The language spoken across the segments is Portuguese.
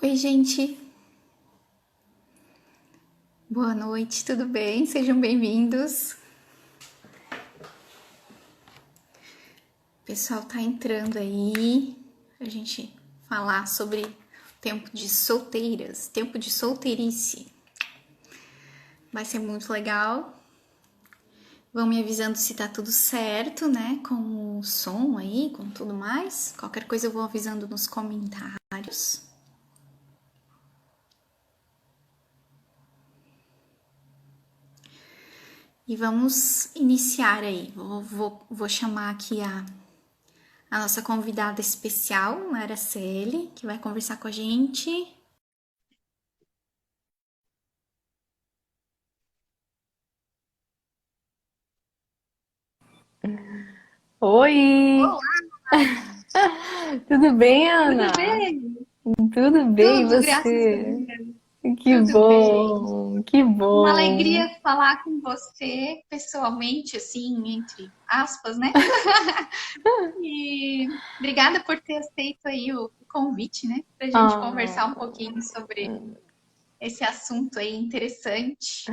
Oi, gente. Boa noite, tudo bem? Sejam bem-vindos. O pessoal tá entrando aí pra gente falar sobre tempo de solteiras, tempo de solteirice. Vai ser muito legal. Vão me avisando se tá tudo certo, né? Com o som aí, com tudo mais. Qualquer coisa eu vou avisando nos comentários. E vamos iniciar aí. Vou chamar aqui a nossa convidada especial, Araceli, que vai conversar com a gente. Oi! Olá, Tudo bem, tudo Ana? bem? Tudo bem, e Tudo, graças a você? Deus. Que Tudo bem. bom, que Uma bom. alegria falar com você pessoalmente, assim, entre aspas, né? E obrigada por ter aceito aí o convite, né? Pra gente conversar um Ah, pouquinho sobre esse assunto aí interessante.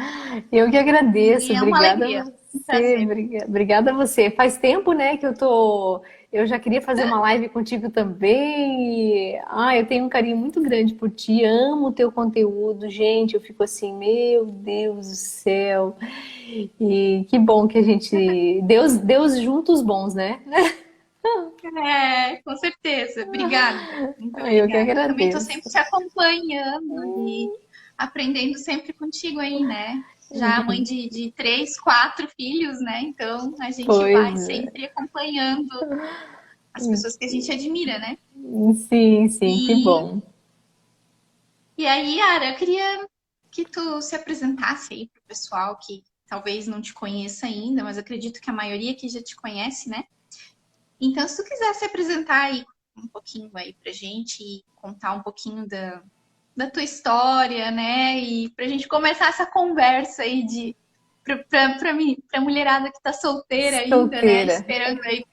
eu que agradeço, E é uma obrigada a alegria, um você, prazer. obrigada a você. Faz tempo, né, eu já queria fazer uma live contigo também. Eu tenho um carinho muito grande por ti, amo o teu conteúdo, gente, eu fico assim, meu Deus do céu. E que bom que a gente, Deus juntos os bons, né? É, com certeza. Obrigada. Muito Eu que obrigada. Eu também estou sempre agradeço. te acompanhando e aprendendo sempre contigo aí, né? Já mãe de três, quatro filhos, né? Então a gente Pois vai sempre acompanhando as pessoas que a gente admira, né? sim, sim, que E, bom. e aí, Yara, eu queria que tu se apresentasse aí para o pessoal que talvez não te conheça ainda, mas acredito que a maioria aqui já te conhece, né? Então, se tu quiser se apresentar aí um pouquinho aí pra gente e contar um pouquinho da tua história, né? E pra gente começar essa conversa aí pra mulherada que tá solteira ainda, né? Solteira, Esperando aí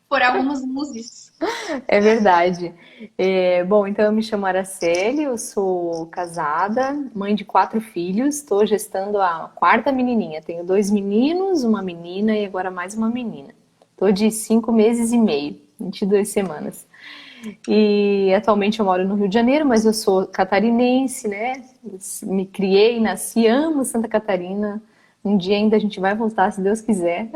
por algumas luzes. é verdade. Bom, então eu me chamo Araceli, eu sou casada, mãe de 4 filhos, estou gestando a quarta menininha. Tenho 2 meninos, uma menina e agora mais uma menina. Estou de 5 meses e meio, 22 semanas. E atualmente eu moro no Rio de Janeiro, mas eu sou catarinense, né? Me criei, nasci, amo Santa Catarina. Um dia ainda a gente vai voltar, se Deus quiser.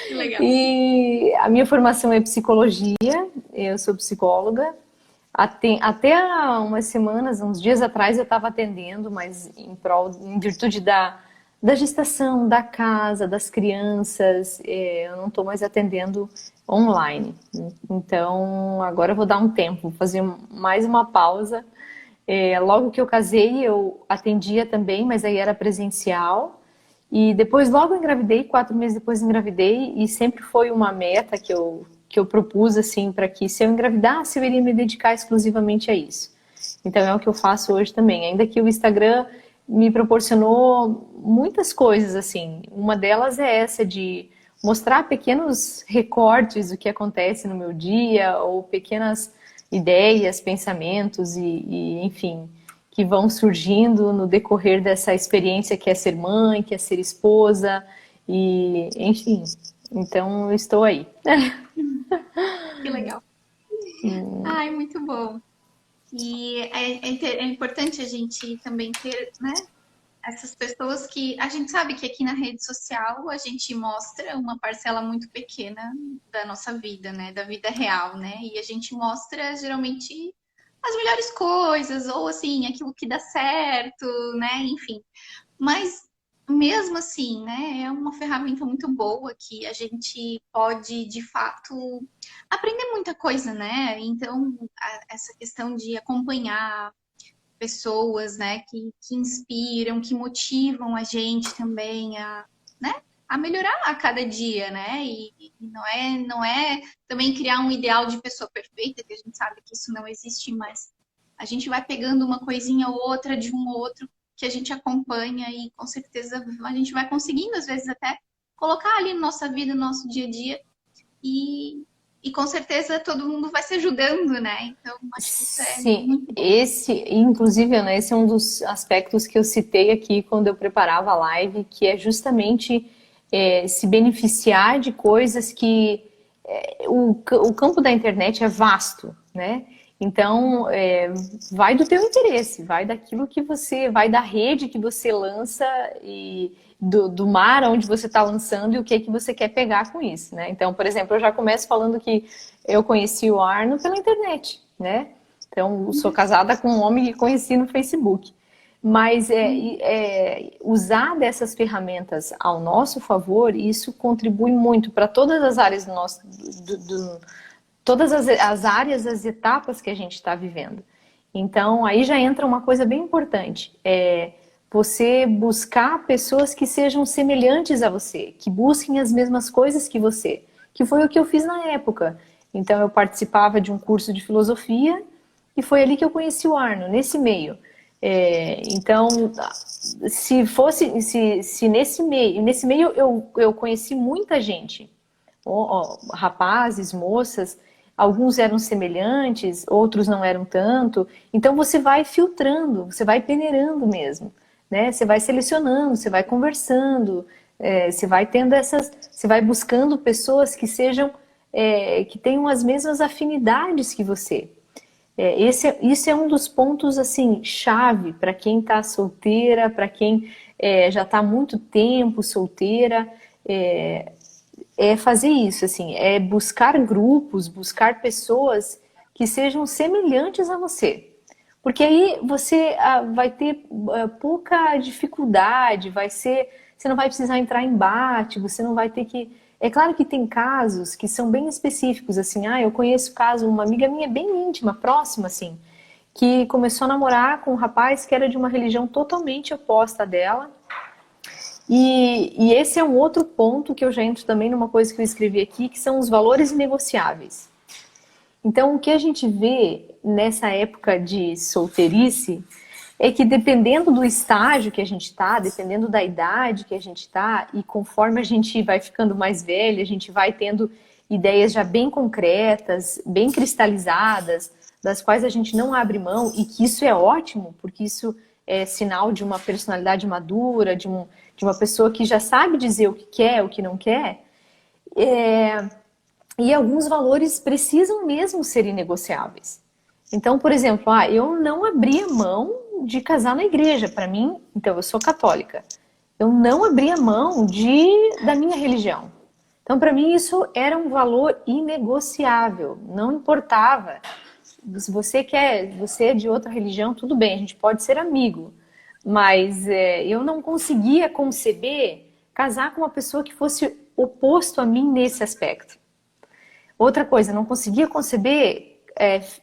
Que legal. E a minha formação é psicologia, eu sou psicóloga. Até há umas semanas, uns dias atrás, eu estava atendendo, mas em virtude da gestação, da casa, das crianças, eu não estou mais atendendo online. Então, agora eu vou dar um tempo, vou fazer mais uma pausa. Logo que eu casei, eu atendia também, mas aí era presencial. E depois, logo engravidei, 4 meses depois engravidei, e sempre foi uma meta que eu propus, assim, para que se eu engravidasse, eu iria me dedicar exclusivamente a isso. Então é o que eu faço hoje também. Ainda que o Instagram me proporcionou muitas coisas, assim. Uma delas é essa de mostrar pequenos recortes do que acontece no meu dia, ou pequenas ideias, pensamentos enfim, que vão surgindo no decorrer dessa experiência que é ser mãe, que é ser esposa, e enfim. Então eu estou aí. Que legal. Ai, muito bom. E é importante a gente também ter, né? Essas pessoas que a gente sabe que aqui na rede social a gente mostra uma parcela muito pequena da nossa vida, né? Da vida real, né? E a gente mostra geralmente as melhores coisas, ou assim, aquilo que dá certo, né? Enfim. Mas mesmo assim, né? É uma ferramenta muito boa que a gente pode, de fato, aprender muita coisa, né? Então, essa questão de acompanhar pessoas, né, que inspiram, que motivam a gente também né, a melhorar a cada dia, né? E não é também criar um ideal de pessoa perfeita, que a gente sabe que isso não existe, mas a gente vai pegando uma coisinha ou outra de um ou outro que a gente acompanha e com certeza a gente vai conseguindo às vezes até colocar ali na nossa vida, no nosso dia a dia e e com certeza todo mundo vai se ajudando, né? Então, acho que isso é Sim, muito bom. inclusive, Ana, esse é um dos aspectos que eu citei aqui quando eu preparava a live, que é justamente se beneficiar de coisas que o campo da internet é vasto, né? Então, vai do teu interesse, vai daquilo que você, vai da rede que você lança e do mar onde você está lançando e o que é que você quer pegar com isso, né? Então, por exemplo, eu já começo falando que eu conheci o Arno pela internet, né? Então, eu sou casada com um homem que conheci no Facebook. Mas usar dessas ferramentas ao nosso favor, isso contribui muito para todas as áreas do nosso, todas as áreas, as etapas que a gente está vivendo. Então, aí já entra uma coisa bem importante, você buscar pessoas que sejam semelhantes a você, que busquem as mesmas coisas que você, que foi o que eu fiz na época. Então, eu participava de um curso de filosofia e foi ali que eu conheci o Arno, nesse meio. Então, se nesse meio eu conheci muita gente, rapazes, moças, alguns eram semelhantes, outros não eram tanto. Então você vai filtrando, você vai peneirando mesmo, né? Você vai selecionando, você vai conversando, você vai tendo você vai buscando pessoas que sejam, que tenham as mesmas afinidades que você. Isso é um dos pontos assim chave para quem está solteira, para quem já está há muito tempo solteira. Fazer isso, assim, é buscar grupos, buscar pessoas que sejam semelhantes a você. Porque aí você vai ter pouca dificuldade, você não vai precisar entrar em embate, você não vai ter que... É claro que tem casos que são bem específicos, assim, eu conheço caso, uma amiga minha bem íntima, próxima, assim, que começou a namorar com um rapaz que era de uma religião totalmente oposta dela. E esse é um outro ponto que eu já entro também numa coisa que eu escrevi aqui, que são os valores inegociáveis. Então, o que a gente vê nessa época de solteirice é que dependendo do estágio que a gente está, dependendo da idade que a gente está, e conforme a gente vai ficando mais velha, a gente vai tendo ideias já bem concretas, bem cristalizadas, das quais a gente não abre mão, e que isso é ótimo, porque isso é sinal de uma personalidade madura, de uma pessoa que já sabe dizer o que quer, o que não quer. E alguns valores precisam mesmo ser inegociáveis. Então, por exemplo, eu não abria mão de casar na igreja. Para mim, então, eu sou católica. Eu não abria mão da minha religião. Então, para mim, isso era um valor inegociável. Não importava. Se você você é de outra religião, tudo bem, a gente pode ser amigo. Mas eu não conseguia conceber casar com uma pessoa que fosse oposto a mim nesse aspecto. Outra coisa, não conseguia conceber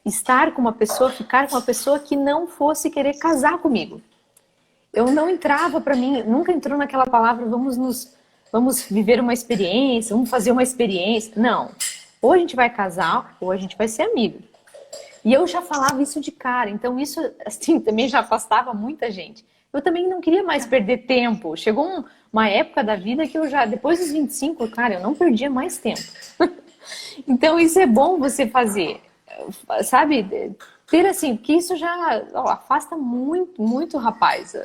estar com uma pessoa, ficar com uma pessoa que não fosse querer casar comigo. Eu não entrava, para mim, nunca entrou naquela palavra, vamos viver uma experiência, vamos fazer uma experiência. Não. Ou a gente vai casar, ou a gente vai ser amigo. E eu já falava isso de cara, então isso assim, também já afastava muita gente. Eu também não queria mais perder tempo. Chegou uma época da vida que eu já, depois dos 25, cara, eu não perdia mais tempo. Então isso é bom você fazer, sabe? Ter assim, porque isso já afasta muito rapaz,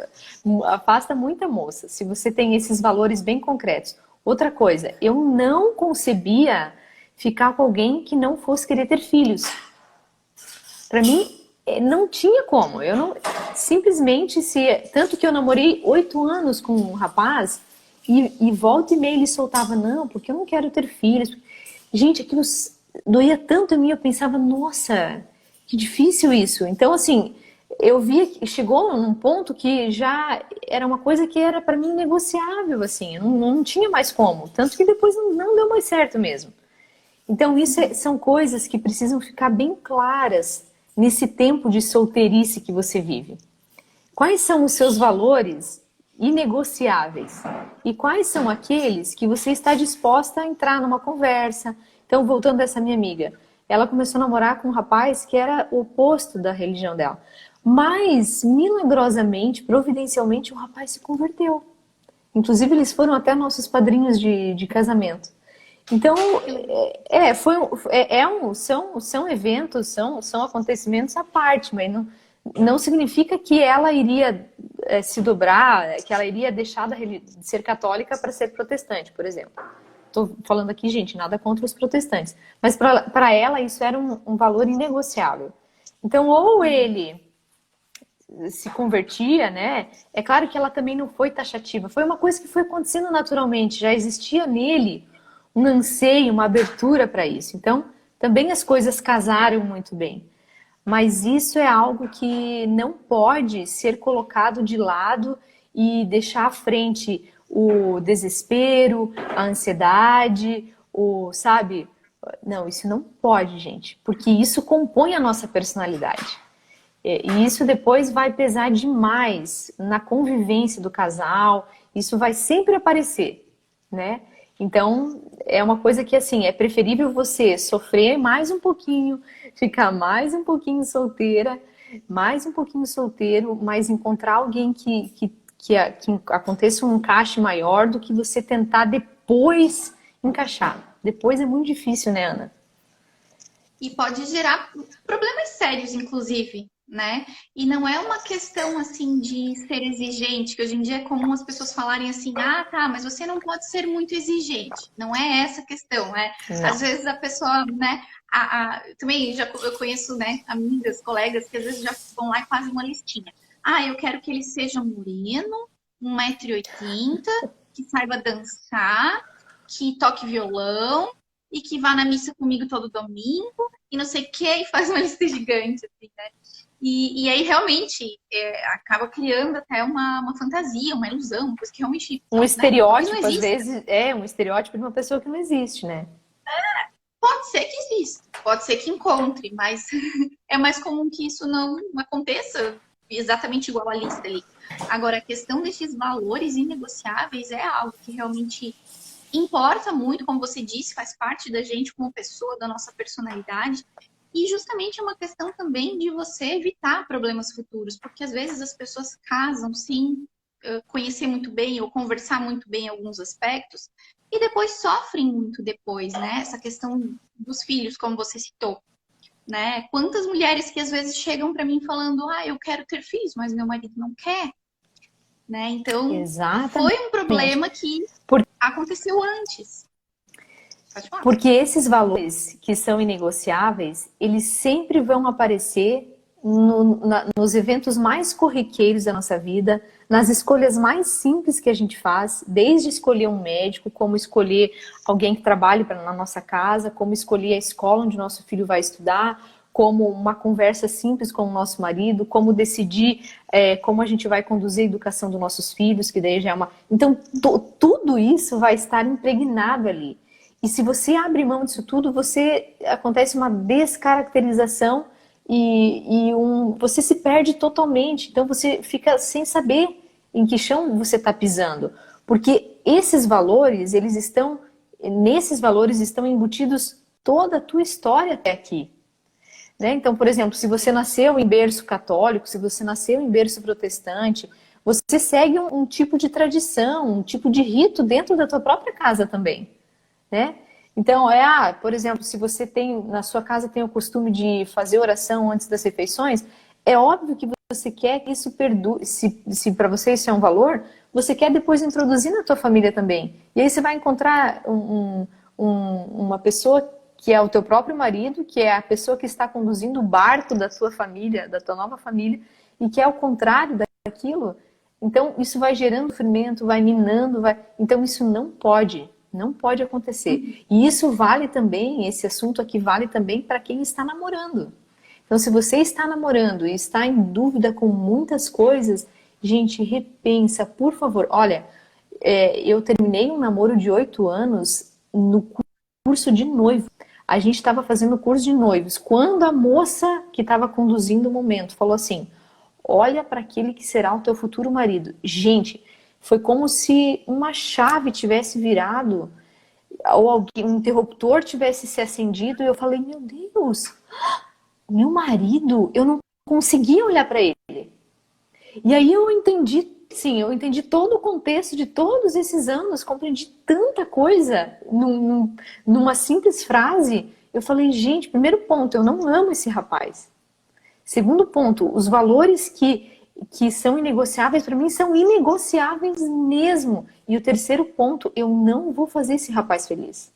afasta muita moça, se você tem esses valores bem concretos. Outra coisa, eu não concebia ficar com alguém que não fosse querer ter filhos. Para mim, não tinha como. Eu não, simplesmente, tanto que eu namorei 8 anos com um rapaz e volta e meia ele soltava, não, porque eu não quero ter filhos. Gente, aquilo doía tanto em mim, eu pensava, nossa, que difícil isso. Então, assim, eu via que chegou num ponto que já era uma coisa que era para mim negociável, assim, não tinha mais como. Tanto que depois não deu mais certo mesmo. Então, isso são coisas que precisam ficar bem claras nesse tempo de solteirice que você vive. Quais são os seus valores inegociáveis? E quais são aqueles que você está disposta a entrar numa conversa? Então, voltando a essa minha amiga, ela começou a namorar com um rapaz que era o oposto da religião dela. Mas, milagrosamente, providencialmente, o rapaz se converteu. Inclusive, eles foram até nossos padrinhos de casamento. Então, são eventos, são acontecimentos à parte, mas não significa que ela iria se dobrar, que ela iria deixar de ser católica para ser protestante, por exemplo. Estou falando aqui, gente, nada contra os protestantes, mas para ela isso era um valor inegociável. Então, ou ele se convertia, né? É claro que ela também não foi taxativa, foi uma coisa que foi acontecendo naturalmente, já existia nele um anseio, uma abertura para isso. Então, também as coisas casaram muito bem. Mas isso é algo que não pode ser colocado de lado e deixar à frente o desespero, a ansiedade, sabe? Não, isso não pode, gente, porque isso compõe a nossa personalidade. E isso depois vai pesar demais na convivência do casal, isso vai sempre aparecer, né? Então, é uma coisa que, assim, é preferível você sofrer mais um pouquinho, ficar mais um pouquinho solteira, mais um pouquinho solteiro, mas encontrar alguém que aconteça um encaixe maior do que você tentar depois encaixar. Depois é muito difícil, né, Ana? E pode gerar problemas sérios, inclusive, né? E não é uma questão assim de ser exigente, que hoje em dia é comum as pessoas falarem assim, ah, tá, mas você não pode ser muito exigente. Não é essa a questão, né? Não. Às vezes a pessoa, né? Também eu conheço, né, amigas, colegas que às vezes já vão lá e fazem uma listinha. Ah, eu quero que ele seja moreno, 1,80 m, que saiba dançar, que toque violão e que vá na missa comigo todo domingo e não sei o que, e faz uma lista gigante, assim, né? E aí, realmente, acaba criando até uma fantasia, uma ilusão, uma coisa que realmente... Um estereótipo, né? às vezes, um estereótipo de uma pessoa que não existe, né? Pode ser que exista, pode ser que encontre, mas é mais comum que isso não aconteça exatamente igual a lista ali. Agora, a questão desses valores inegociáveis é algo que realmente importa muito, como você disse, faz parte da gente como pessoa, da nossa personalidade. E justamente é uma questão também de você evitar problemas futuros, porque às vezes as pessoas casam sem conhecer muito bem ou conversar muito bem em alguns aspectos e depois sofrem muito depois, né? Essa questão dos filhos, como você citou, né? Quantas mulheres que às vezes chegam para mim falando, ah, eu quero ter filhos, mas meu marido não quer, né? Então, Exatamente. foi um problema que aconteceu antes. Porque esses valores que são inegociáveis, eles sempre vão aparecer nos eventos mais corriqueiros da nossa vida, nas escolhas mais simples que a gente faz, desde escolher um médico, como escolher alguém que trabalhe na nossa casa, como escolher a escola onde nosso filho vai estudar, como uma conversa simples com o nosso marido, como decidir como a gente vai conduzir a educação dos nossos filhos, que daí já é uma... Então, tudo isso vai estar impregnado ali. E se você abre mão disso tudo, acontece uma descaracterização você se perde totalmente. Então você fica sem saber em que chão você está pisando. Porque nesses valores estão embutidos toda a tua história até aqui. Né? Então, por exemplo, se você nasceu em berço católico, se você nasceu em berço protestante, você segue um tipo de tradição, um tipo de rito dentro da tua própria casa também. Né? Então, por exemplo, se você na sua casa tem o costume de fazer oração antes das refeições, é óbvio que você quer que isso perdure, se para você isso é um valor, você quer depois introduzir na tua família também. E aí você vai encontrar uma pessoa que é o teu próprio marido, que é a pessoa que está conduzindo o barco da tua família, da tua nova família, e que é o contrário daquilo. Então, isso vai gerando sofrimento, vai minando, Então, isso não pode acontecer. E isso vale também, esse assunto aqui vale também para quem está namorando. Então, se você está namorando e está em dúvida com muitas coisas, gente, repensa, por favor. Olha, eu terminei um namoro de 8 anos no curso de noivo. A gente estava fazendo o curso de noivos. Quando a moça que estava conduzindo o momento falou assim, olha para aquele que será o teu futuro marido. Gente, foi como se uma chave tivesse virado ou um interruptor tivesse se acendido e eu falei, meu Deus, meu marido, eu não conseguia olhar para ele. E aí eu entendi sim, eu entendi todo o contexto de todos esses anos, compreendi tanta coisa numa simples frase. Eu falei, gente, primeiro ponto, eu não amo esse rapaz. Segundo ponto, os valores que são inegociáveis para mim são inegociáveis mesmo. E o terceiro ponto, eu não vou fazer esse rapaz feliz.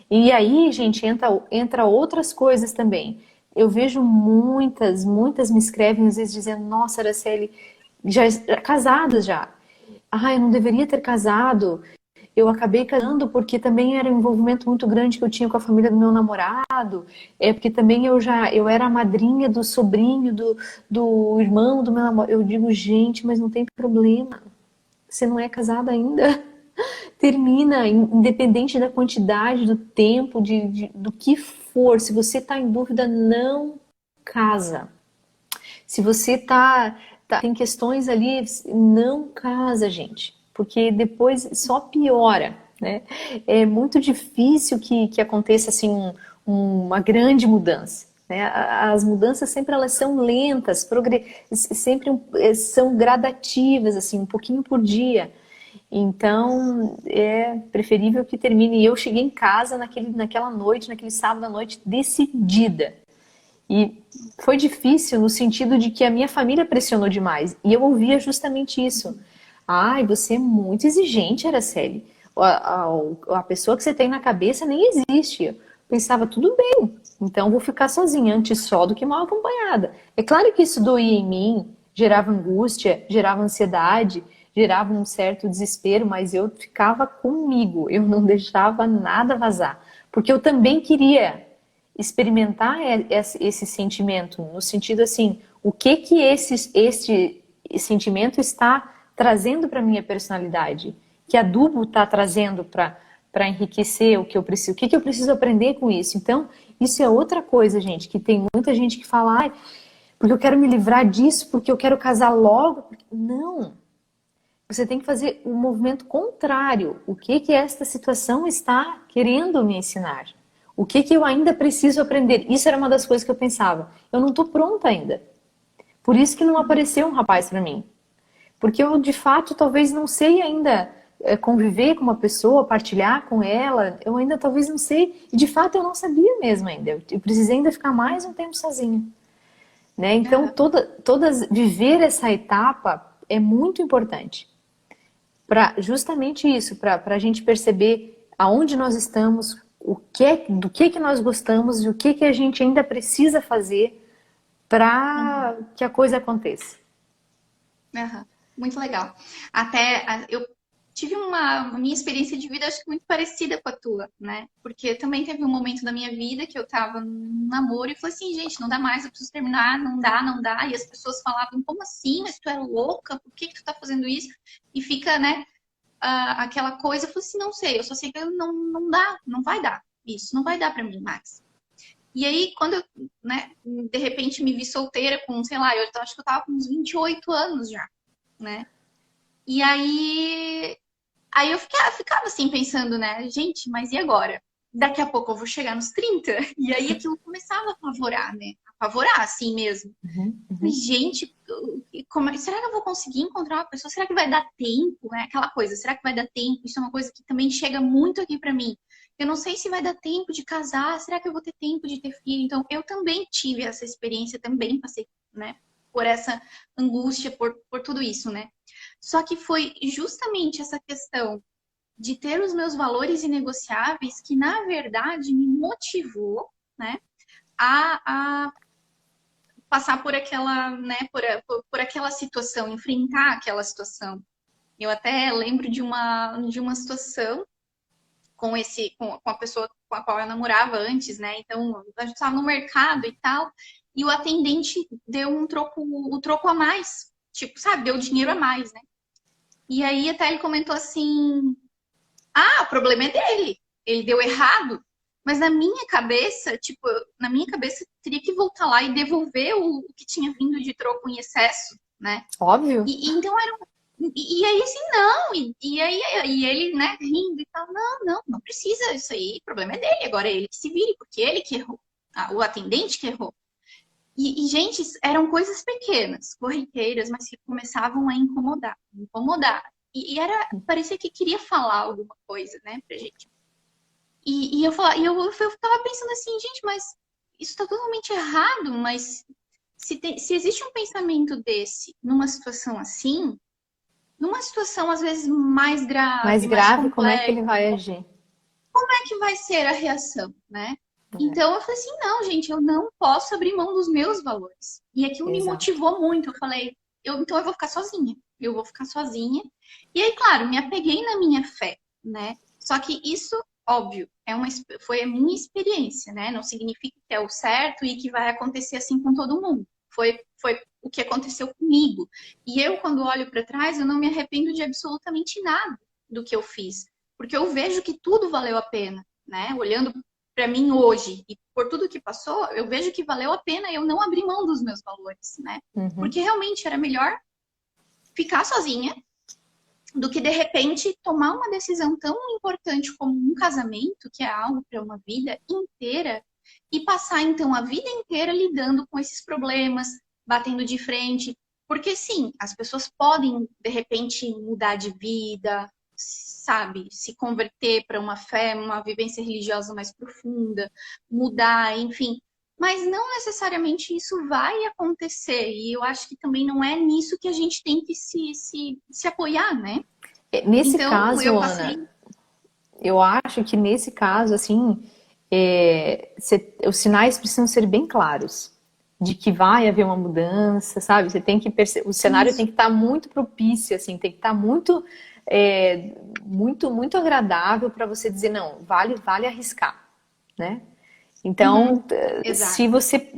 E aí, gente, entra outras coisas também. Eu vejo muitas me escrevem às vezes dizendo, nossa, Araceli, casadas já. Ah, eu não deveria ter casado. Eu acabei casando porque também era um envolvimento muito grande que eu tinha com a família do meu namorado. É porque também eu era a madrinha do sobrinho do irmão do meu namorado. Eu digo, gente, mas não tem problema. Você não é casada ainda. Termina, independente da quantidade, do tempo, do que for. Se você está em dúvida, não casa. Se você tem questões ali, não casa, gente, porque depois só piora, né? É muito difícil que aconteça assim uma grande mudança. Né? As mudanças sempre elas são lentas, sempre são gradativas, assim, um pouquinho por dia. Então, é preferível que termine. E eu cheguei em casa naquela noite, naquele sábado à noite, decidida. E foi difícil no sentido de que a minha família pressionou demais. E eu ouvia justamente isso. Ai, você é muito exigente, Araceli. A pessoa que você tem na cabeça nem existe. Eu pensava, tudo bem, então vou ficar sozinha, antes só do que mal acompanhada. É claro que isso doía em mim, gerava angústia, gerava ansiedade, gerava um certo desespero, mas eu ficava comigo, eu não deixava nada vazar. Porque eu também queria experimentar esse sentimento, no sentido assim, o que este sentimento está trazendo para minha personalidade, que adubo está trazendo para enriquecer o que eu preciso, o que eu preciso aprender com isso. Então, isso é outra coisa, gente, que tem muita gente que fala, ah, porque eu quero me livrar disso, porque eu quero casar logo. Não, você tem que fazer o movimento contrário. O que esta situação está querendo me ensinar? O que eu ainda preciso aprender? Isso era uma das coisas que eu pensava. Eu não estou pronta ainda. Por isso que não apareceu um rapaz para mim. Porque eu, de fato, talvez não sei ainda conviver com uma pessoa, partilhar com ela. Eu ainda talvez não sei. E, de fato, eu não sabia mesmo ainda. Eu precisei ainda ficar mais um tempo sozinha. Né? Então, viver essa etapa é muito importante. Justamente isso, para a gente perceber aonde nós estamos, do que nós gostamos e o que a gente ainda precisa fazer para que a coisa aconteça. Muito legal. Até eu tive uma minha experiência de vida, acho que muito parecida com a tua, né? Porque também teve um momento da minha vida que eu tava num namoro e falei assim, gente, não dá mais, eu preciso terminar, não dá. E as pessoas falavam, como assim? Mas tu é louca? Por que tu tá fazendo isso? E fica, né, aquela coisa. Eu falei assim, não sei, eu só sei que não dá, não vai dar. Isso, não vai dar pra mim mais. E aí, quando eu, né, de repente me vi solteira com, sei lá, eu acho que eu tava com uns 28 anos já, né? E aí eu ficava assim pensando, né? Gente, mas e agora? Daqui a pouco eu vou chegar nos 30. E aí aquilo começava a apavorar, né? Apavorar assim mesmo. Gente, será que eu vou conseguir encontrar uma pessoa? Será que vai dar tempo? É aquela coisa, será que vai dar tempo? Isso é uma coisa que também chega muito aqui pra mim. Eu não sei se vai dar tempo de casar, será que eu vou ter tempo de ter filho? Então, eu também tive essa experiência, também passei, né, por essa angústia, por tudo isso, né? Só que foi justamente essa questão de ter os meus valores inegociáveis que, na verdade, me motivou, né, a passar por aquela, né, por aquela situação, enfrentar aquela situação. Eu até lembro de uma situação com a pessoa com a qual eu namorava antes, né? Então, a gente estava no mercado e tal, e o atendente deu o troco a mais. Tipo, sabe, deu dinheiro a mais, né? E aí até ele comentou assim: ah, o problema é dele. Ele deu errado. Mas na minha cabeça, teria que voltar lá e devolver o que tinha vindo de troco em excesso, né? Óbvio. Então e aí assim, não, e ele, né, rindo e tal, não precisa isso aí, o problema é dele, agora é ele que se vire, porque ele que errou, o atendente que errou. Gente, eram coisas pequenas, corriqueiras, mas que começavam a incomodar, incomodar. Parecia que queria falar alguma coisa, né, pra gente. Eu tava pensando assim, gente, mas isso tá totalmente errado, mas se existe um pensamento desse numa situação assim, numa situação às vezes mais Mais grave, mais grave, como é que complexa, ele vai agir? como é que vai ser a reação, né? É, Então eu falei assim, não, gente, eu não posso abrir mão dos meus valores. E aquilo me exato. motivou muito. Eu falei, então eu vou ficar sozinha. Eu vou ficar sozinha. E aí, claro, me apeguei na minha fé, né? Só que isso, óbvio, foi a minha experiência, né? Não significa que é o certo e que vai acontecer assim com todo mundo. Foi o que aconteceu comigo. E eu, quando olho para trás, eu não me arrependo de absolutamente nada do que eu fiz. Porque eu vejo que tudo valeu a pena, né? Olhando para mim hoje e por tudo que passou, eu vejo que valeu a pena eu não abrir mão dos meus valores, né? Uhum. Porque realmente era melhor ficar sozinha do que de repente tomar uma decisão tão importante como um casamento, que é algo para uma vida inteira, e passar então a vida inteira lidando com esses problemas, batendo de frente. Porque sim, as pessoas podem de repente mudar de vida, sabe, se converter para uma fé, uma vivência religiosa mais profunda, mudar, enfim. Mas não necessariamente isso vai acontecer. E eu acho que também não é nisso que a gente tem que se apoiar, né? Nesse Então, caso, eu Ana, passei. eu acho que nesse caso, assim, os sinais precisam ser bem claros de que vai haver uma mudança, sabe? Você tem que o cenário tem Isso. que estar muito propício, assim, tem que estar muito agradável para você dizer não, vale arriscar, né? Então, Uhum. Exato.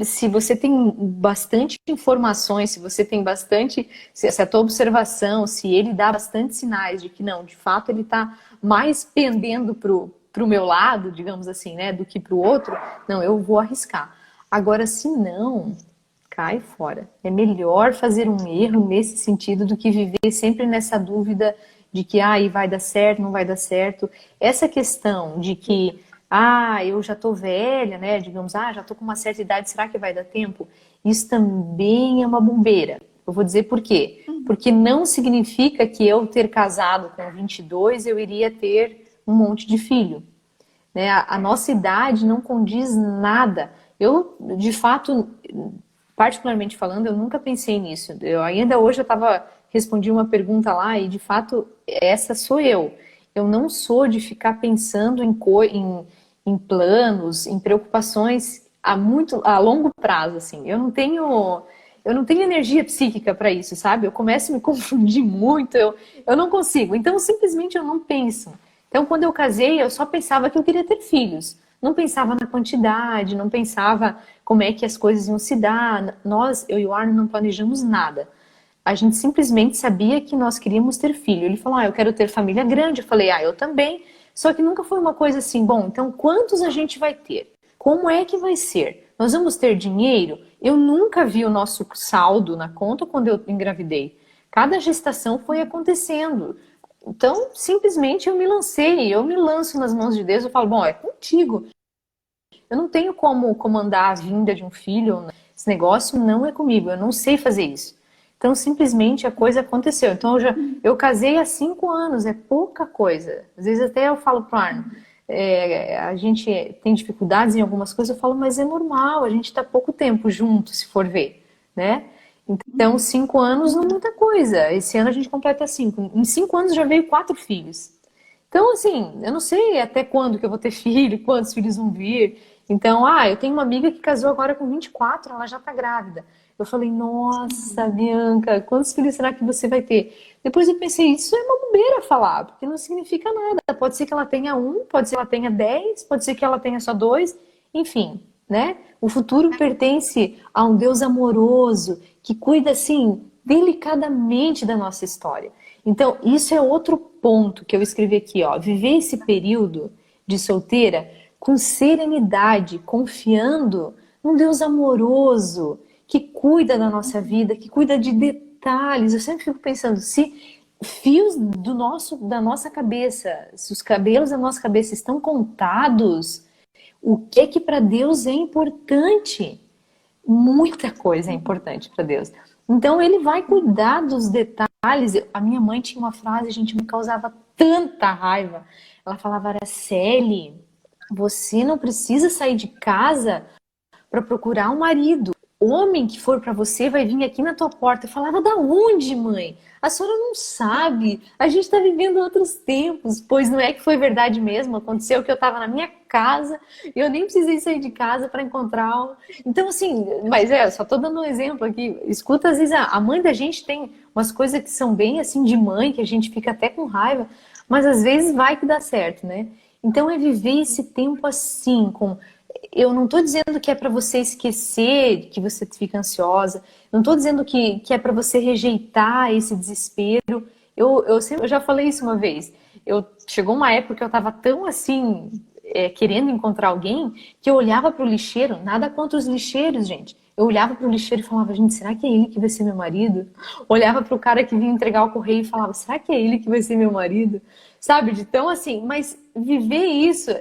se você tem bastante informações, se você tem bastante, se a tua observação, se ele dá bastante sinais de que não, de fato ele está mais pendendo pro meu lado, digamos assim, né, do que pro outro, não, eu vou arriscar. Agora, se não, cai fora. É melhor fazer um erro nesse sentido do que viver sempre nessa dúvida de que aí vai dar certo, não vai dar certo. Essa questão de que eu já tô velha, né? Digamos, já tô com uma certa idade, será que vai dar tempo? Isso também é uma bobeira. Eu vou dizer por quê? Uhum. Porque não significa que eu ter casado com 22 eu iria ter um monte de filho, né? A nossa idade não condiz nada. Eu, de fato, particularmente falando, eu nunca pensei nisso. Ainda hoje respondi uma pergunta lá e, de fato, essa sou eu. Eu não sou de ficar pensando em planos, em preocupações a longo prazo, assim. Eu não tenho energia psíquica para isso, sabe? Eu começo a me confundir muito, eu não consigo. Então, simplesmente eu não penso. Então, quando eu casei, eu só pensava que eu queria ter filhos. Não pensava na quantidade, não pensava como é que as coisas iam se dar. Eu e o Arno não planejamos nada. A gente simplesmente sabia que nós queríamos ter filho. Ele falou, eu quero ter família grande. Eu falei, eu também. Só que nunca foi uma coisa assim, bom, então quantos a gente vai ter? Como é que vai ser? Nós vamos ter dinheiro? Eu nunca vi o nosso saldo na conta quando eu engravidei. Cada gestação foi acontecendo. Então, simplesmente eu me lanço nas mãos de Deus, eu falo, bom, é contigo. Eu não tenho como comandar a vinda de um filho, esse negócio não é comigo, eu não sei fazer isso. Então, simplesmente a coisa aconteceu. Então, eu casei há 5 anos, é pouca coisa. Às vezes até eu falo pro Arno, a gente tem dificuldades em algumas coisas, eu falo, mas é normal, a gente está pouco tempo junto, se for ver, né? Então, 5 anos não é muita coisa. Esse ano a gente completa 5. Em 5 anos já veio 4 filhos. Então, assim, eu não sei até quando que eu vou ter filho, quantos filhos vão vir. Então, eu tenho uma amiga que casou agora com 24, ela já tá grávida. Eu falei, nossa, Bianca, quantos filhos será que você vai ter? Depois eu pensei, isso é uma bobeira falar, porque não significa nada. Pode ser que ela tenha 1, pode ser que ela tenha 10, pode ser que ela tenha só 2, enfim, né? O futuro pertence a um Deus amoroso, que cuida, assim, delicadamente da nossa história. Então, isso é outro ponto que eu escrevi aqui, ó. Viver esse período de solteira com serenidade, confiando num Deus amoroso, que cuida da nossa vida, que cuida de detalhes. Eu sempre fico pensando, se fios da nossa cabeça, se os cabelos da nossa cabeça estão contados, o que para Deus é importante? muita coisa é importante para Deus. Então ele vai cuidar dos detalhes. A minha mãe tinha uma frase, gente, me causava tanta raiva. Ela falava, Araceli, você não precisa sair de casa para procurar um marido. O homem que for para você vai vir aqui na tua porta. Eu falava, da onde, mãe? A senhora não sabe. A gente está vivendo outros tempos. Pois não é que foi verdade mesmo. Aconteceu que eu estava na minha casa e eu nem precisei sair de casa para encontrar um. Então, assim, mas só tô dando um exemplo aqui. Escuta, às vezes a mãe da gente tem umas coisas que são bem assim de mãe, que a gente fica até com raiva, mas às vezes vai que dá certo, né? Então é viver esse tempo assim, com. Eu não estou dizendo que é para você esquecer que você fica ansiosa. Não estou dizendo que é para você rejeitar esse desespero. Eu já falei isso uma vez. Chegou uma época que eu estava tão assim, querendo encontrar alguém, que eu olhava para o lixeiro, nada contra os lixeiros, gente. Eu olhava para o lixeiro e falava, gente, será que é ele que vai ser meu marido? Olhava para o cara que vinha entregar o correio e falava, será que é ele que vai ser meu marido? Sabe, de tão assim, mas viver isso,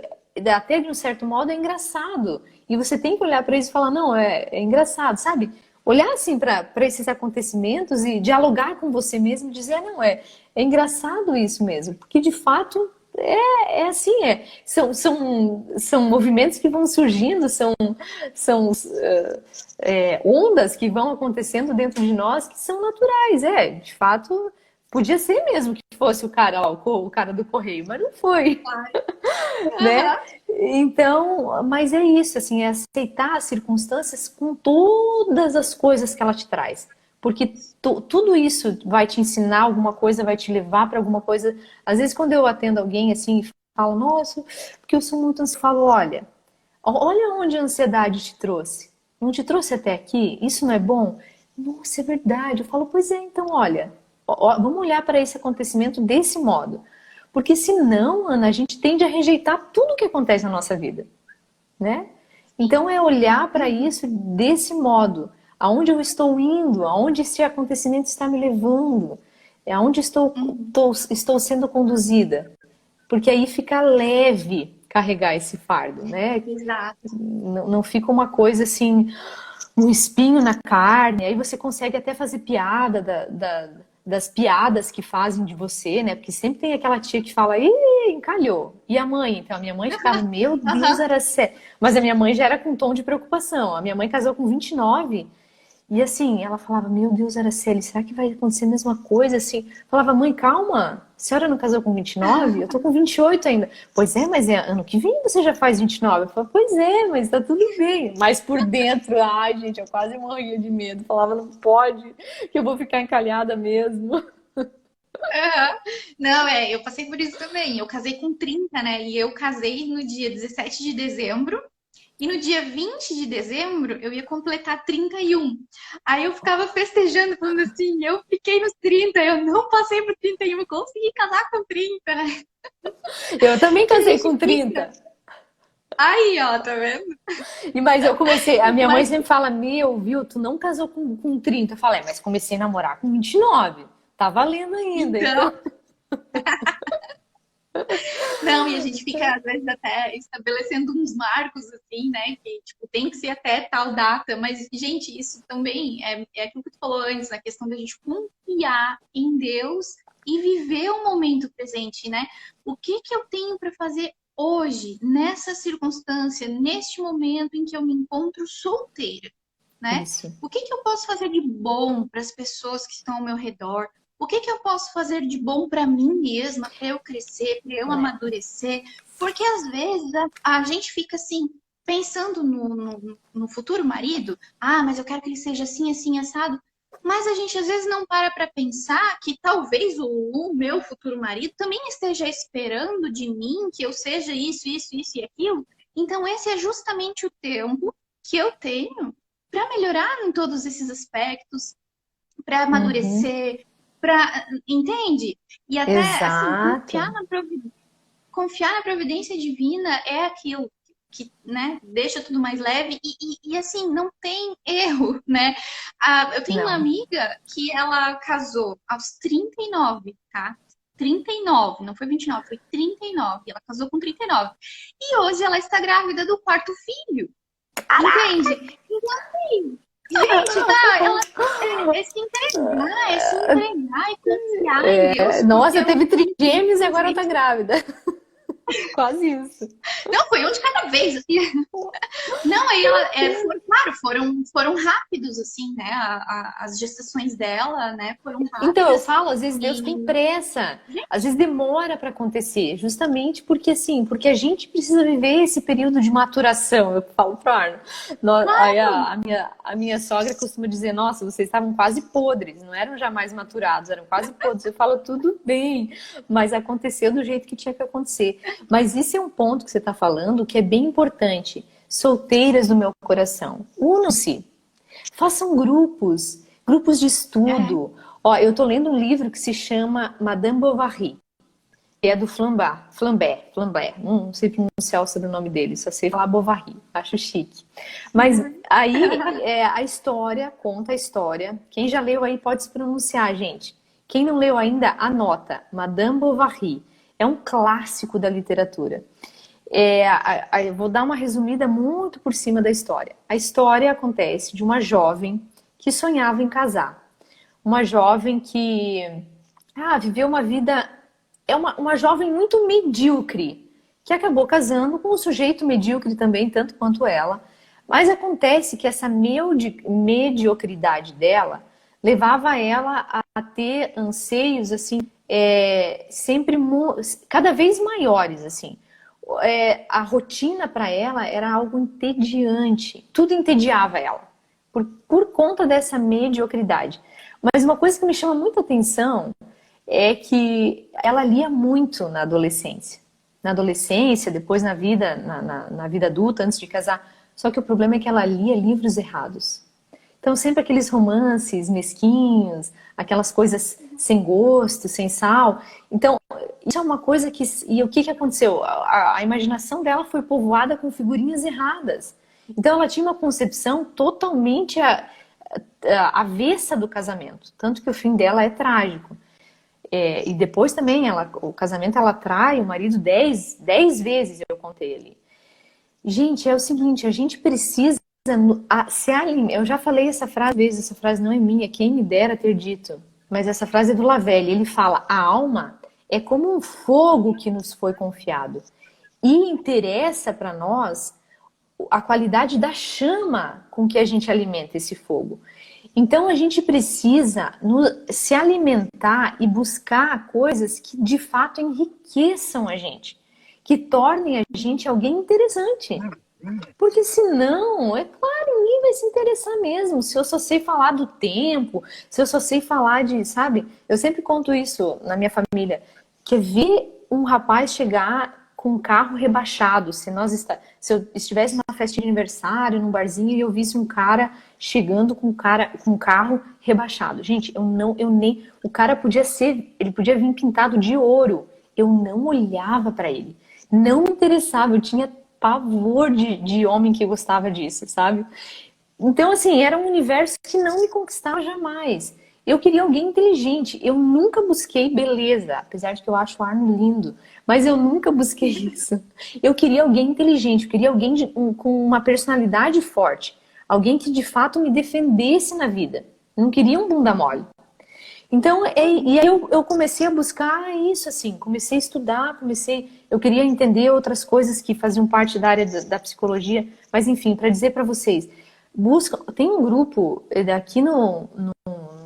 até de um certo modo, é engraçado. E você tem que olhar para isso e falar, não, é engraçado, sabe? Olhar assim para esses acontecimentos e dialogar com você mesmo e dizer, não, é engraçado isso mesmo, porque de fato é assim, são movimentos que vão surgindo, são ondas que vão acontecendo dentro de nós que são naturais, de fato. Podia ser mesmo que fosse o cara, o cara do correio, mas não foi, né? Então, mas é isso, assim, é aceitar as circunstâncias com todas as coisas que ela te traz. Porque tudo isso vai te ensinar alguma coisa, vai te levar para alguma coisa. Às vezes, quando eu atendo alguém assim e falo, nossa, porque eu sou muito ansiosa, eu falo, olha onde a ansiedade te trouxe. Não te trouxe até aqui? Isso não é bom? Nossa, é verdade. Eu falo, pois é, então, olha, vamos olhar para esse acontecimento desse modo. Porque senão, Ana, a gente tende a rejeitar tudo que acontece na nossa vida, né? Então é olhar para isso desse modo. Aonde eu estou indo, aonde esse acontecimento está me levando, aonde estou sendo conduzida. Porque aí fica leve carregar esse fardo, né? Exato. Não fica uma coisa assim, um espinho na carne. Aí você consegue até fazer piada das piadas que fazem de você, né? Porque sempre tem aquela tia que fala, ih, encalhou. E a mãe? Então, a minha mãe ficava, meu Deus, era sério. Mas a minha mãe já era com um tom de preocupação. A minha mãe casou com 29 e assim, ela falava, meu Deus, Araceli, será que vai acontecer a mesma coisa? Assim, falava, mãe, calma, a senhora não casou com 29? Eu tô com 28 ainda. Pois é, mas ano que vem você já faz 29. Eu falava, pois é, mas tá tudo bem. Mas por dentro, ai, gente, eu quase morria de medo. Falava, não pode, que eu vou ficar encalhada mesmo. Não, eu passei por isso também. Eu casei com 30, né? E eu casei no dia 17 de dezembro. E no dia 20 de dezembro, eu ia completar 31. Aí eu ficava festejando, falando assim, eu fiquei nos 30, eu não passei por 31, eu consegui casar com 30, né? Eu também casei com 30. Aí, ó, tá vendo? Mas eu comecei, a minha mãe sempre fala, viu, tu não casou com 30. Eu falei, mas comecei a namorar com 29. Tá valendo ainda. Então. Não, e a gente fica, às vezes, até estabelecendo uns marcos, assim, né? Que, tipo, tem que ser até tal data. Mas, gente, isso também é aquilo que tu falou antes, na questão da gente confiar em Deus e viver o momento presente, né? O que eu tenho para fazer hoje, nessa circunstância, neste momento em que eu me encontro solteira, né? Isso. O que eu posso fazer de bom para as pessoas que estão ao meu redor? O que eu posso fazer de bom para mim mesma, para eu crescer, para eu amadurecer? Porque às vezes a gente fica assim, pensando no futuro marido, mas eu quero que ele seja assim, assim, assado. Mas a gente às vezes não para pensar que talvez o meu futuro marido também esteja esperando de mim que eu seja isso, isso, isso e aquilo. Então esse é justamente o tempo que eu tenho para melhorar em todos esses aspectos, para amadurecer, entende? E até assim, confiar na providência divina é aquilo que, né, deixa tudo mais leve e assim, não tem erro, né? Eu tenho uma amiga que ela casou aos 39, tá? 39, não foi 29, foi 39. Ela casou com 39. E hoje ela está grávida do quarto filho. Entende? Gente, tá, é se entregar e confiar em Deus, porque Nossa, eu teve não trigêmeos e tenho agora tá jeito. grávida. Quase isso. Não, foi um de cada vez, assim. Não, aí claro, foram rápidos, assim, né? As gestações dela, né, foram Então, eu rápidas. falo, às vezes Deus tem E, pressa, às gente, vezes demora para acontecer, justamente porque assim, porque a gente precisa viver esse período de maturação, eu falo pro Arno. Aí claro, a minha sogra costuma dizer, nossa, vocês estavam quase podres, não eram jamais maturados, eram quase podres. Eu falo, tudo bem, mas aconteceu do jeito que tinha que acontecer. Mas isso é um ponto que você está falando que é bem importante. Solteiras do meu coração, unam-se. Façam grupos, grupos de é, estudo. Ó, eu tô lendo um livro que se chama Madame Bovary, que é do Flambert. Não sei pronunciar o sobrenome dele, só sei falar Bovary, acho chique. Mas aí a história, conta a história. Quem já leu aí pode se pronunciar, gente. Quem não leu ainda, anota. Madame Bovary. É um clássico da literatura. Eu vou dar uma resumida muito por cima da história. A história acontece de uma jovem que sonhava em casar. Uma jovem que viveu uma vida. É uma jovem muito medíocre, que acabou casando com um sujeito medíocre também, tanto quanto ela. Mas acontece que essa mediocridade dela levava ela a ter anseios assim, sempre cada vez maiores assim. A rotina para ela era algo entediante, tudo entediava ela por conta dessa mediocridade. Mas uma coisa que me chama muita atenção é que ela lia muito na adolescência. Na adolescência, depois na vida, na vida adulta, antes de casar. Só que o problema é que ela lia livros errados. Então, sempre aqueles romances mesquinhos, aquelas coisas sem gosto, sem sal. Então, isso é uma coisa que. E o que aconteceu? A imaginação dela foi povoada com figurinhas erradas. Então, ela tinha uma concepção totalmente avessa do casamento. Tanto que o fim dela é trágico. E depois também, o casamento, ela trai o marido 10 vezes, eu contei ali. Gente, é o seguinte, a gente precisa se alimentar. Eu já falei essa frase vezes, essa frase não é minha, quem me dera ter dito. Mas essa frase é do Lavelle, ele fala, a alma é como um fogo que nos foi confiado. E interessa para nós a qualidade da chama com que a gente alimenta esse fogo. Então a gente precisa se alimentar e buscar coisas que de fato enriqueçam a gente, que tornem a gente alguém interessante. Porque senão, é claro, ninguém vai se interessar mesmo. Se eu só sei falar do tempo, se eu só sei falar de, sabe? Eu sempre conto isso na minha família, que é ver um rapaz chegar com um carro rebaixado. Se eu estivesse numa festa de aniversário, num barzinho, e eu visse um cara chegando com um carro rebaixado. Gente, eu nem, o cara ele podia vir pintado de ouro. Eu não olhava para ele. Não me interessava, eu tinha pavor de homem que gostava disso, sabe? Então, assim, era um universo que não me conquistava jamais. Eu queria alguém inteligente. Eu nunca busquei beleza, apesar de que eu acho o Arno lindo, mas eu nunca busquei isso. Eu queria alguém inteligente, eu queria alguém com uma personalidade forte, alguém que de fato me defendesse na vida. Eu não queria um bunda mole. Então, e aí eu comecei a buscar isso, assim, comecei a estudar, eu queria entender outras coisas que faziam parte da área da psicologia, mas enfim, para dizer para vocês, tem um grupo aqui no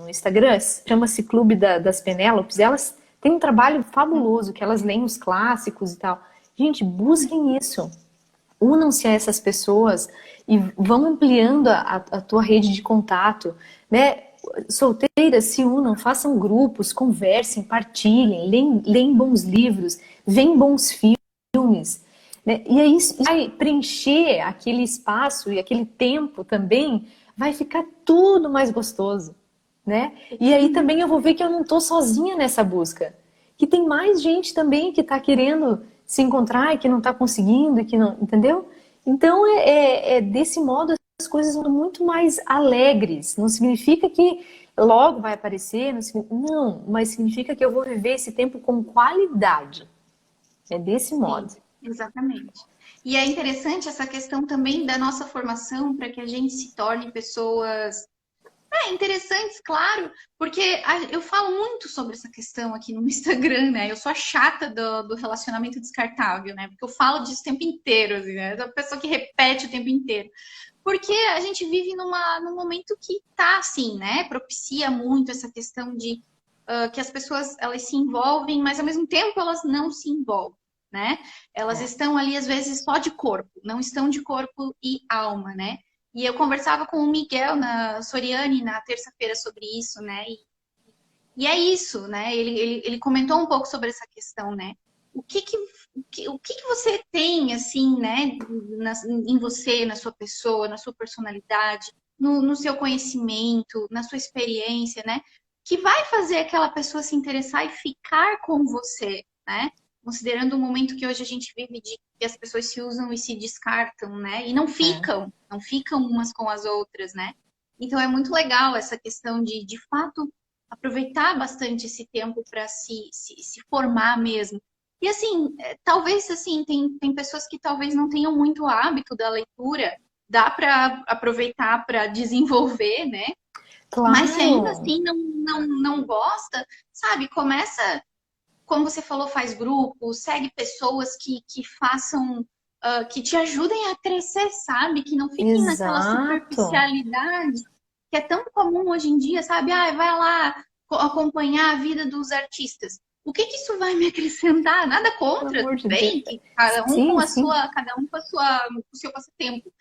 Instagram, chama-se Clube das Penélopes, elas têm um trabalho fabuloso, que elas leem os clássicos e tal. Gente, busquem isso, unam-se a essas pessoas e vão ampliando a tua rede de contato, né? Solteiras, se unam, façam grupos, conversem, partilhem, leem bons livros, veem bons filmes, né? E aí vai preencher aquele espaço e aquele tempo também, vai ficar tudo mais gostoso, né? E aí também eu vou ver que eu não estou sozinha nessa busca, que tem mais gente também que está querendo se encontrar e que não está conseguindo e que não, entendeu? Então desse modo as coisas são muito mais alegres. Não significa que logo vai aparecer, não, mas significa que eu vou viver esse tempo com qualidade. É desse modo. Exatamente. E é interessante essa questão também da nossa formação para que a gente se torne pessoas interessantes, claro, porque eu falo muito sobre essa questão aqui no Instagram, né? Eu sou a chata do relacionamento descartável, né? Porque eu falo disso o tempo inteiro, assim, né? Eu sou a pessoa que repete o tempo inteiro. Porque a gente vive num momento que tá assim, né? Propicia muito essa questão de que as pessoas elas se envolvem, mas ao mesmo tempo elas não se envolvem, né? Elas É. estão ali às vezes só de corpo, não estão de corpo e alma, né? E eu conversava com o Miguel na Soriani na terça-feira sobre isso, né? E é isso, né? Ele comentou um pouco sobre essa questão, né? O que você tem, assim, né, em você, na sua pessoa, na sua personalidade, no seu conhecimento, na sua experiência, né? Que vai fazer aquela pessoa se interessar e ficar com você, né? Considerando o momento que hoje a gente vive de que as pessoas se usam e se descartam, né? E É. não ficam umas com as outras, né? Então é muito legal essa questão de fato, aproveitar bastante esse tempo para se formar mesmo. E assim, talvez assim, tem pessoas que talvez não tenham muito hábito da leitura, dá para aproveitar para desenvolver, né? Mas se ainda Claro. assim não gosta, sabe, começa, como você falou, faz grupo, segue pessoas que façam, que te ajudem a crescer, sabe? Que não fiquem naquela Exato. superficialidade que é tão comum hoje em dia, sabe? Ah, vai lá acompanhar a vida dos artistas. O que isso vai me acrescentar? Nada Pelo contra, amor tudo de Deus. bem, que cada um com Sim, a sim. sua, cada um com o seu passatempo.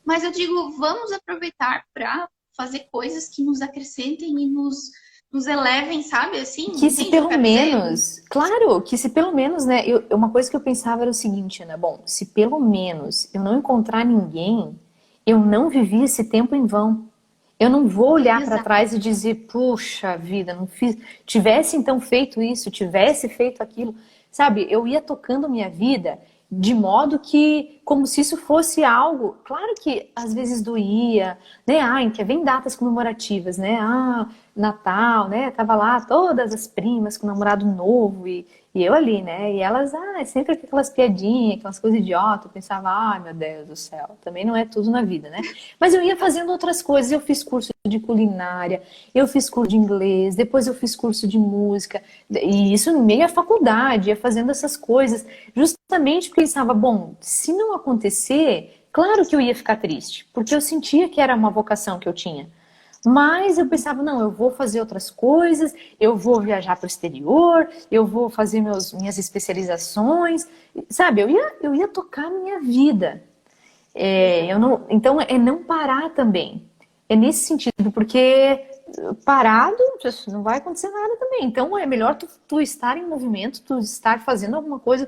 Mas eu digo, vamos aproveitar para fazer coisas que nos acrescentem e nos elevem, sabe? Assim, Que se entende o que eu pelo quero dizer? menos, claro, que se pelo menos, né? Uma coisa que eu pensava era o seguinte, Ana, bom, se pelo menos eu não encontrar ninguém, eu não vivi esse tempo em vão. Eu não vou olhar para Exato. trás e dizer, puxa vida, não fiz. Tivesse então feito isso, tivesse feito aquilo. Sabe, eu ia tocando minha vida de modo que, como se isso fosse algo. Claro que às vezes doía, né? Ah, que vem datas comemorativas, né? Ah, Natal, né? Tava lá todas as primas com namorado novo e eu ali, né? E elas, sempre aquelas piadinhas, aquelas coisas idiotas. Eu pensava, ai meu Deus do céu, também não é tudo na vida, né? Mas eu ia fazendo outras coisas. Eu fiz curso de culinária, eu fiz curso de inglês, depois eu fiz curso de música. E isso no meio da faculdade, ia fazendo essas coisas. Justamente porque eu pensava, bom, se não acontecer, claro que eu ia ficar triste, porque eu sentia que era uma vocação que eu tinha. Mas eu pensava, não, eu vou fazer outras coisas, eu vou viajar para o exterior, eu vou fazer minhas especializações, sabe? Eu ia tocar a minha vida. Eu Exato. não, então é não parar também. É nesse sentido, porque parado não vai acontecer nada também. Então é melhor tu estar em movimento, tu estar fazendo alguma coisa,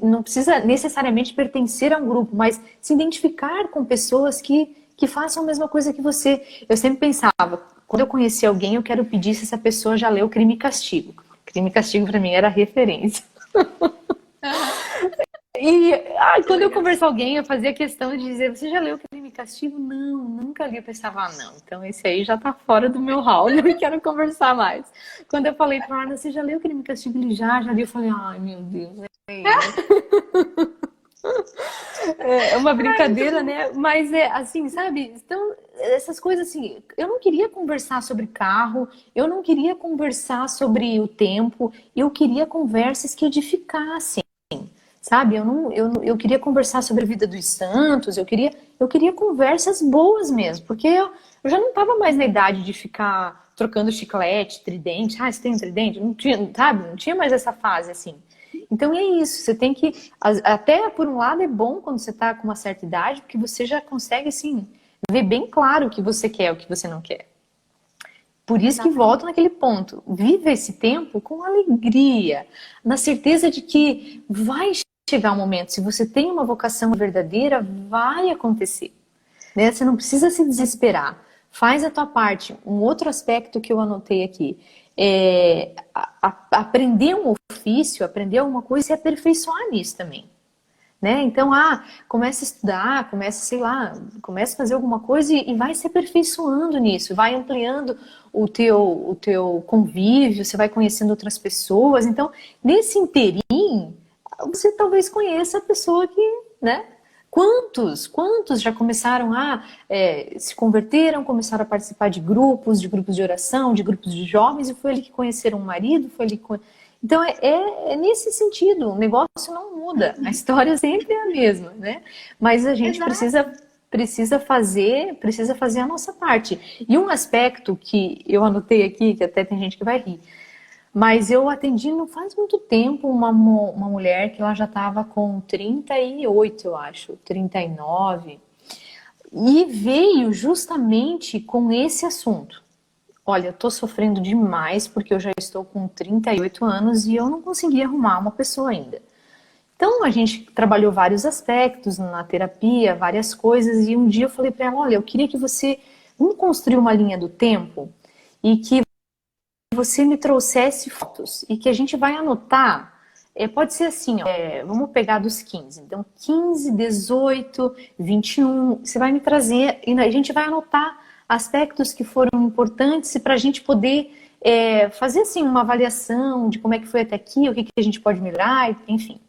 não precisa necessariamente pertencer a um grupo, mas se identificar com pessoas que façam a mesma coisa que você. Eu sempre pensava, quando eu conheci alguém, eu quero pedir se essa pessoa já leu Crime e Castigo. Crime e Castigo para mim era referência. Aham. E Que quando eu legal. conversar com alguém, eu fazia questão de dizer, você já leu Crime e Castigo? Não, nunca li. Eu pensava, não, então esse aí já tá fora do meu hall, não quero conversar mais. Quando eu falei pra Ana, você já leu Crime e Castigo? Ele já li. Eu falei, ai meu Deus, é ele. É uma Ai, muito brincadeira, bom. né? Mas é assim, sabe? Então, essas coisas assim, eu não queria conversar sobre carro, eu não queria conversar sobre o tempo, eu queria conversas que edificassem. Sabe, eu queria conversar sobre a vida dos santos, eu queria conversas boas mesmo, porque eu já não estava mais na idade de ficar trocando chiclete, tridente. Ah, você tem um tridente? Não tinha, sabe? Não tinha mais essa fase assim. Então é isso, você tem que. Até por um lado é bom quando você está com uma certa idade, porque você já consegue, assim, ver bem claro o que você quer, o que você não quer. Por isso que volto Exatamente. naquele ponto. Viva esse tempo com alegria, na certeza de que vai chegar um momento. Se você tem uma vocação verdadeira, vai acontecer. Né? Você não precisa se desesperar. Faz a tua parte. Um outro aspecto que eu anotei aqui é aprender um ofício, aprender alguma coisa e se aperfeiçoar nisso também. Né? Então, começa a estudar, começa, sei lá, começa a fazer alguma coisa e vai se aperfeiçoando nisso, vai ampliando o teu convívio, você vai conhecendo outras pessoas. Então, nesse interim, você talvez conheça a pessoa que, né? Quantos já começaram a se converteram, começaram a participar de grupos de oração, de grupos de jovens, e foi ali que conheceram o marido, foi ali que... Então é nesse sentido, o negócio não muda, a história sempre é a mesma, né? Mas a gente Exato. precisa fazer a nossa parte. E um aspecto que eu anotei aqui, que até tem gente que vai rir, mas eu atendi não faz muito tempo uma mulher que ela já estava com 38, eu acho, 39, e veio justamente com esse assunto. Olha, eu tô sofrendo demais porque eu já estou com 38 anos e eu não consegui arrumar uma pessoa ainda. Então a gente trabalhou vários aspectos na terapia, várias coisas, e um dia eu falei para ela, olha, eu queria que você vamos construir uma linha do tempo e que você me trouxesse fotos e que a gente vai anotar. Pode ser assim, ó, vamos pegar dos 15. Então, 15, 18, 21, você vai me trazer e a gente vai anotar aspectos que foram importantes para a gente poder fazer assim uma avaliação de como é que foi até aqui, o que a gente pode melhorar, enfim.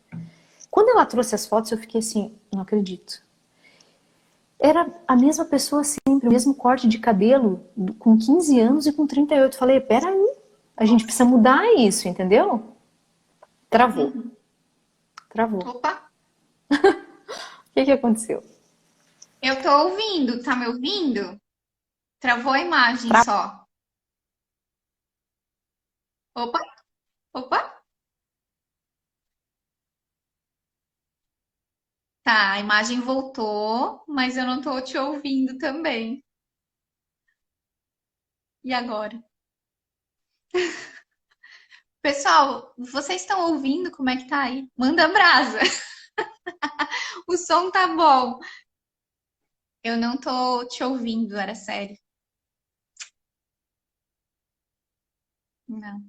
Quando ela trouxe as fotos, eu fiquei assim, não acredito. Era a mesma pessoa sempre, o mesmo corte de cabelo, com 15 anos e com 38. Falei, peraí, a gente precisa mudar isso, entendeu? Travou, Uhum. travou. Opa, O que aconteceu? eu tô ouvindo, tá me ouvindo? Travou a imagem Travou. só. Opa, opa. Tá, a imagem voltou, mas eu não tô te ouvindo também. E agora? Pessoal, vocês estão ouvindo como é que tá aí? Manda brasa. O som tá bom. Eu não tô te ouvindo, era sério. Não.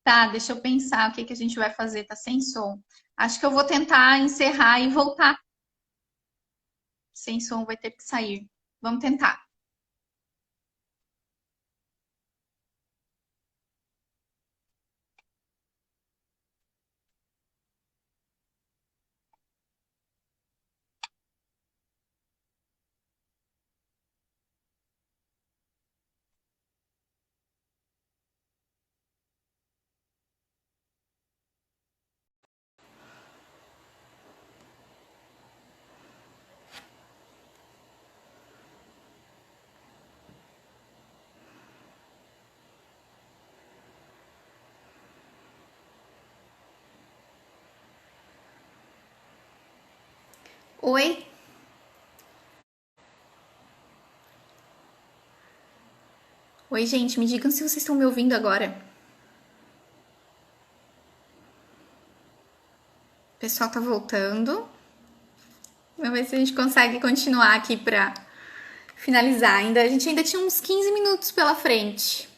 Tá, deixa eu pensar o que que a gente vai fazer. Tá sem som. Acho que eu vou tentar encerrar e voltar. Sem som vai ter que sair. Vamos tentar. Oi? Oi, gente, me digam se vocês estão me ouvindo agora. O pessoal tá voltando. Vamos ver se a gente consegue continuar aqui pra finalizar. A gente ainda tinha uns 15 minutos pela frente.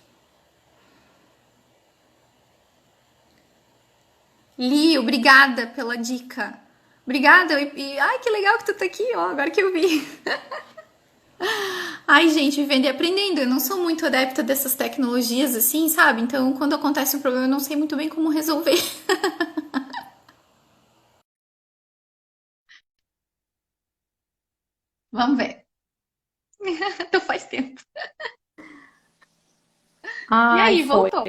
Li, obrigada pela dica. Obrigada. Ai, que legal que tu tá aqui, ó, agora que eu vi. Ai, gente, vivendo e aprendendo. Eu não sou muito adepta dessas tecnologias assim, sabe? Então, quando acontece um problema, eu não sei muito bem como resolver. Vamos ver. Então faz tempo. E Ai, aí, foi. voltou.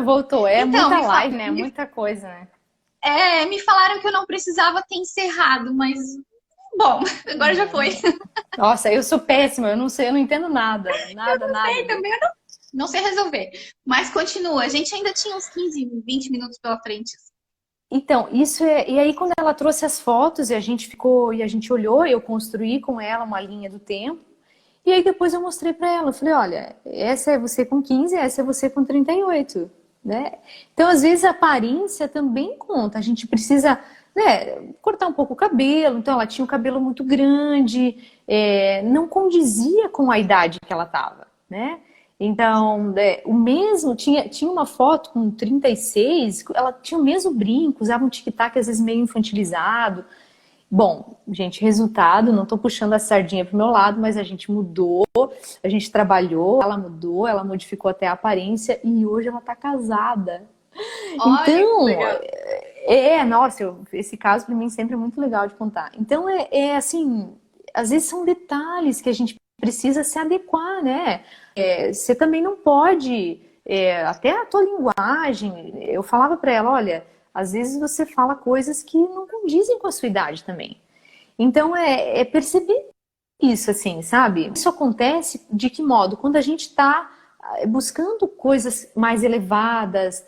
Voltou. É Então, muita live, né? Muita coisa, né? me falaram que eu não precisava ter encerrado, mas bom, agora já foi. Nossa, eu sou péssima, eu não sei, eu não entendo nada. Nada, Não sei nada. também, eu não sei resolver. Mas continua, a gente ainda tinha uns 15, 20 minutos pela frente. Então, isso é. E aí, quando ela trouxe as fotos e a gente ficou, e a gente olhou, eu construí com ela uma linha do tempo. E aí depois eu mostrei pra ela, eu falei, olha, essa é você com 15, essa é você com 38, né? Então, às vezes a aparência também conta. A gente precisa, né, cortar um pouco o cabelo. Então, ela tinha o cabelo muito grande, não condizia com a idade que ela tava, né? Então, o mesmo, tinha uma foto com 36, ela tinha o mesmo brinco, usava um tic-tac às vezes meio infantilizado. Bom, gente, resultado, não estou puxando a sardinha pro meu lado, mas a gente mudou, a gente trabalhou, ela mudou, ela modificou até a aparência e hoje ela está casada. Olha que Então, legal. nossa, esse caso para mim sempre é muito legal de contar. Então, assim, às vezes são detalhes que a gente precisa se adequar, né? Você também não pode, até a tua linguagem, eu falava para ela, olha, às vezes você fala coisas que não condizem com a sua idade também. Então, é perceber isso, assim, sabe? Isso acontece de que modo? Quando a gente está buscando coisas mais elevadas,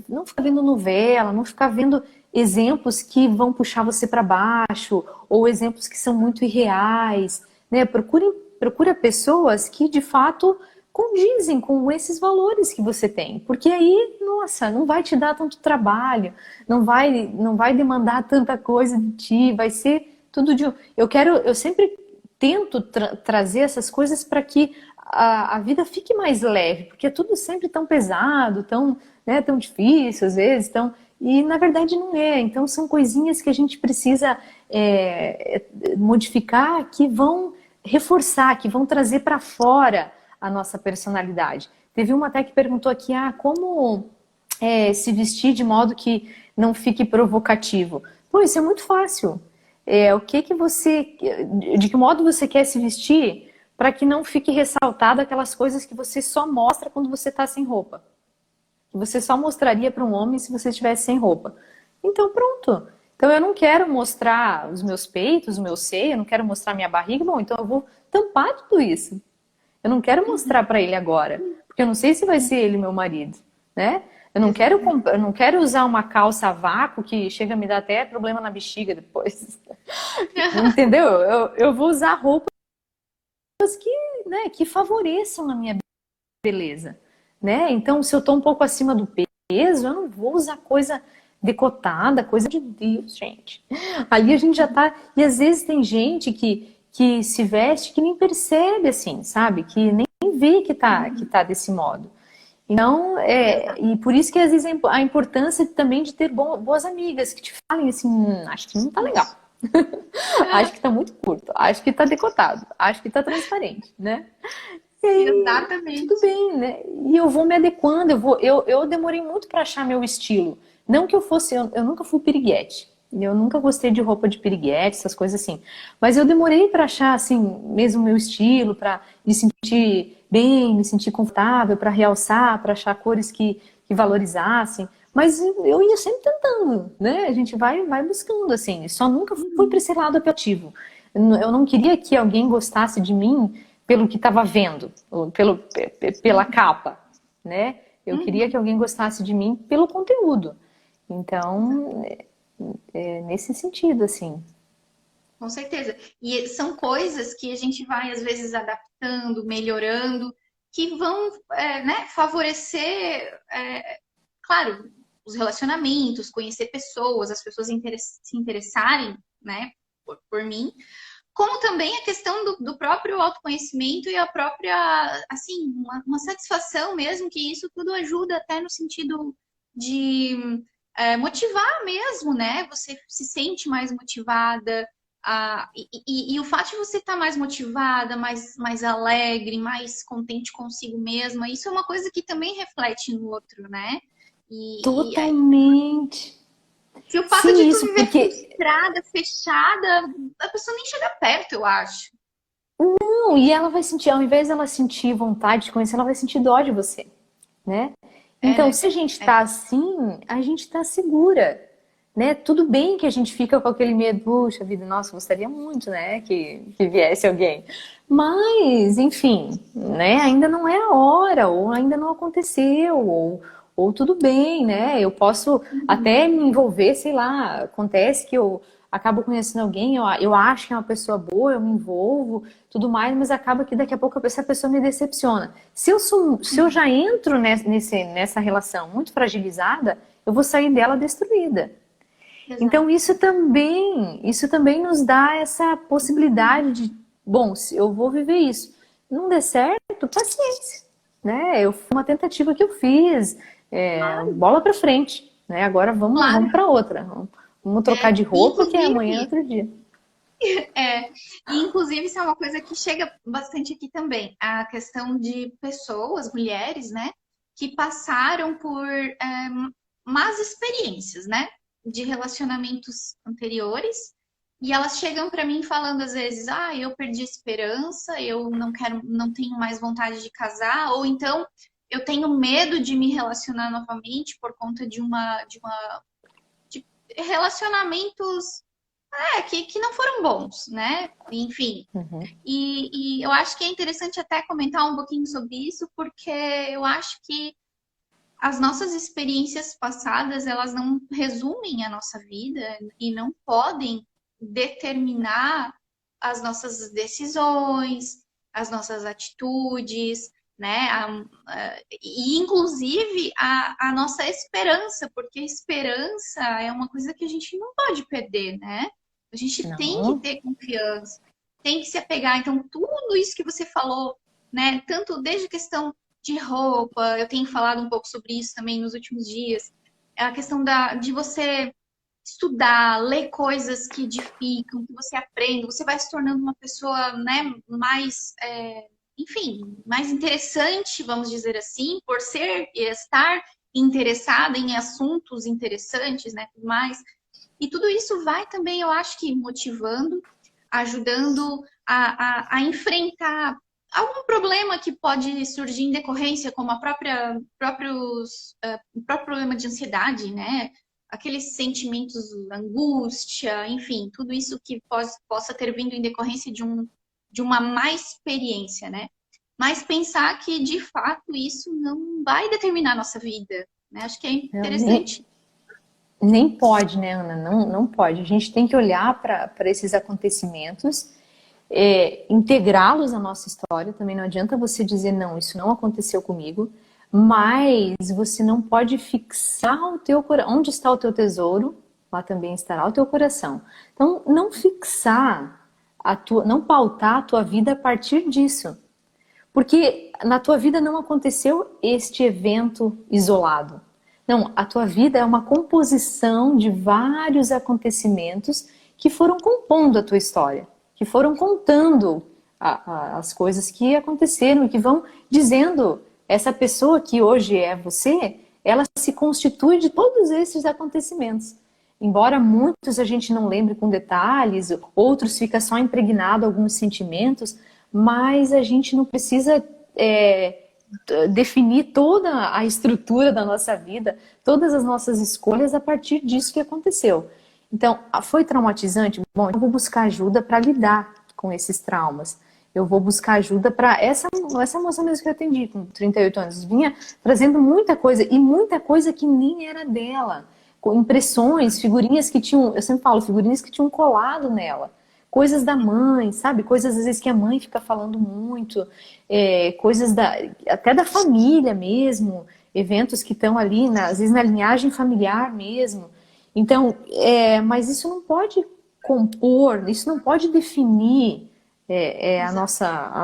não ficar vendo novela, não ficar vendo exemplos que vão puxar você para baixo, ou exemplos que são muito irreais, né? Procura pessoas que de fato condizem com esses valores que você tem, porque aí, nossa, não vai te dar tanto trabalho, não vai demandar tanta coisa de ti, vai ser tudo de. Eu sempre tento trazer essas coisas para que a vida fique mais leve, porque é tudo sempre tão pesado, tão, né, tão difícil às vezes, e na verdade não é. Então são coisinhas que a gente precisa modificar, que vão reforçar, que vão trazer para fora a nossa personalidade. Teve uma até que perguntou aqui, como se vestir de modo que não fique provocativo. Pô, isso é muito fácil. De que modo você quer se vestir para que não fique ressaltado aquelas coisas que você só mostra quando você está sem roupa. Que você só mostraria para um homem se você estivesse sem roupa. Então pronto. Então eu não quero mostrar os meus peitos, o meu seio, eu não quero mostrar minha barriga, bom, então eu vou tampar tudo isso. Eu não quero mostrar para ele agora, porque eu não sei se vai ser ele meu marido, né? Eu não quero usar uma calça a vácuo que chega a me dar até problema na bexiga depois. Entendeu? Eu vou usar roupas que, né, que favoreçam a minha beleza, né? Então, se eu tô um pouco acima do peso, eu não vou usar coisa decotada, coisa de Deus, gente. Ali a gente já tá. E às vezes tem gente que se veste que nem percebe, assim, sabe? Que nem vê que tá desse modo. Então, e por isso que às vezes a importância também de ter boas amigas que te falem assim, acho que não tá legal. Acho que tá muito curto, acho que tá decotado, acho que tá transparente, né? E aí, tudo Exatamente. bem, né? E eu vou me adequando, eu demorei muito para achar meu estilo. Não que eu nunca fui piriguete. Eu nunca gostei de roupa de piriguete, essas coisas assim. Mas eu demorei para achar, assim, mesmo meu estilo, para me sentir bem, me sentir confortável, para realçar, para achar cores que valorizassem. Mas eu ia sempre tentando, né? A gente vai buscando, assim. Só nunca fui para esse lado apelativo. Eu não queria que alguém gostasse de mim pelo que estava vendo, pela capa, né? Eu queria que Uhum. alguém gostasse de mim pelo conteúdo. Então, nesse sentido, assim. Com certeza. E são coisas que a gente vai, às vezes, adaptando, melhorando, que vão, né, favorecer, claro, os relacionamentos, conhecer pessoas, as pessoas se interessarem, né, por mim, como também a questão do próprio autoconhecimento e a própria, assim, uma satisfação mesmo, que isso tudo ajuda até no sentido de motivar mesmo, né? Você se sente mais motivada, e o fato de você estar mais motivada, mais alegre, mais contente consigo mesma, isso é uma coisa que também reflete no outro, né? E Totalmente. se o fato de Sim, tu isso, viver porque frustrada, fechada, a pessoa nem chega perto, eu acho. não, e ela vai sentir, ao invés dela sentir vontade de conhecer, ela vai sentir dó de você, né? É, Então, né? se a gente É. tá assim, a gente tá segura, né? Tudo bem que a gente fica com aquele medo, puxa vida, nossa, gostaria muito, né, que viesse alguém. Mas, enfim, né, ainda não é a hora, ou ainda não aconteceu, ou tudo bem, né? Eu posso até Uhum. me envolver, sei lá, acontece que eu acabo conhecendo alguém, eu acho que é uma pessoa boa, eu me envolvo, tudo mais, mas acaba que daqui a pouco essa pessoa me decepciona. Se eu já entro nessa relação muito fragilizada, eu vou sair dela destruída. Então Exato. isso também nos dá essa possibilidade de, bom, se eu vou viver isso, não der certo, paciência, né? Foi uma tentativa que eu fiz, Claro, bola para frente, né? Agora vamos claro. para outra, vamos trocar de E, roupa que amanhã é inclusive, outro dia. isso é uma coisa que chega bastante aqui também. A questão de pessoas, mulheres, né? que passaram por más experiências, né? De relacionamentos anteriores. E elas chegam para mim falando às vezes, eu perdi a esperança, eu não quero, não tenho mais vontade de casar, ou então eu tenho medo de me relacionar novamente por conta de relacionamentos que não foram bons, né? Enfim. Uhum. E eu acho que é interessante até comentar um pouquinho sobre isso, porque eu acho que as nossas experiências passadas, elas não resumem a nossa vida e não podem determinar as nossas decisões, as nossas atitudes, né? E inclusive a nossa esperança, porque a esperança é uma coisa que a gente não pode perder, né? A gente tem que Não. ter confiança, tem que se apegar. Então, tudo isso que você falou, né? Tanto desde a questão de roupa, eu tenho falado um pouco sobre isso também nos últimos dias. É a questão de você estudar, ler coisas que edificam, que você aprende, você vai se tornando uma pessoa, né, mais, enfim, mais interessante, vamos dizer assim, por estar interessada em assuntos interessantes, né, tudo mais. E tudo isso vai também, eu acho que motivando, ajudando a enfrentar algum problema que pode surgir em decorrência, como o próprio problema de ansiedade, né? Aqueles sentimentos, angústia, enfim, tudo isso que possa ter vindo em decorrência de uma má experiência, né? Mas pensar que, de fato, isso não vai determinar a nossa vida, né? Acho que é Nem, interessante. nem pode, né, Ana? Não, não pode. A gente tem que olhar para esses acontecimentos, integrá-los à nossa história. Também não adianta você dizer, não, isso não aconteceu comigo, mas você não pode fixar o teu coração. Onde está o teu tesouro, lá também estará o teu coração. Então, não fixar não pautar a tua vida a partir disso. Porque na tua vida não aconteceu este evento isolado. Não, a tua vida é uma composição de vários acontecimentos que foram compondo a tua história, que foram contando as coisas que aconteceram e que vão dizendo, essa pessoa que hoje é você, ela se constitui de todos esses acontecimentos. Embora muitos a gente não lembre com detalhes, outros fica só impregnado alguns sentimentos, mas a gente não precisa definir toda a estrutura da nossa vida, todas as nossas escolhas a partir disso que aconteceu. Então, foi traumatizante? Bom, eu vou buscar ajuda para lidar com esses traumas. Eu vou buscar ajuda para essa moça mesmo que eu atendi, com 38 anos, vinha trazendo muita coisa, e muita coisa que nem era dela. Com impressões, figurinhas que tinham, eu sempre falo, figurinhas que tinham colado nela. Coisas da mãe, sabe? Coisas às vezes que a mãe fica falando muito, coisas até da família mesmo, eventos que estão ali, às vezes na linhagem familiar mesmo. Então, mas isso não pode compor, isso não pode definir a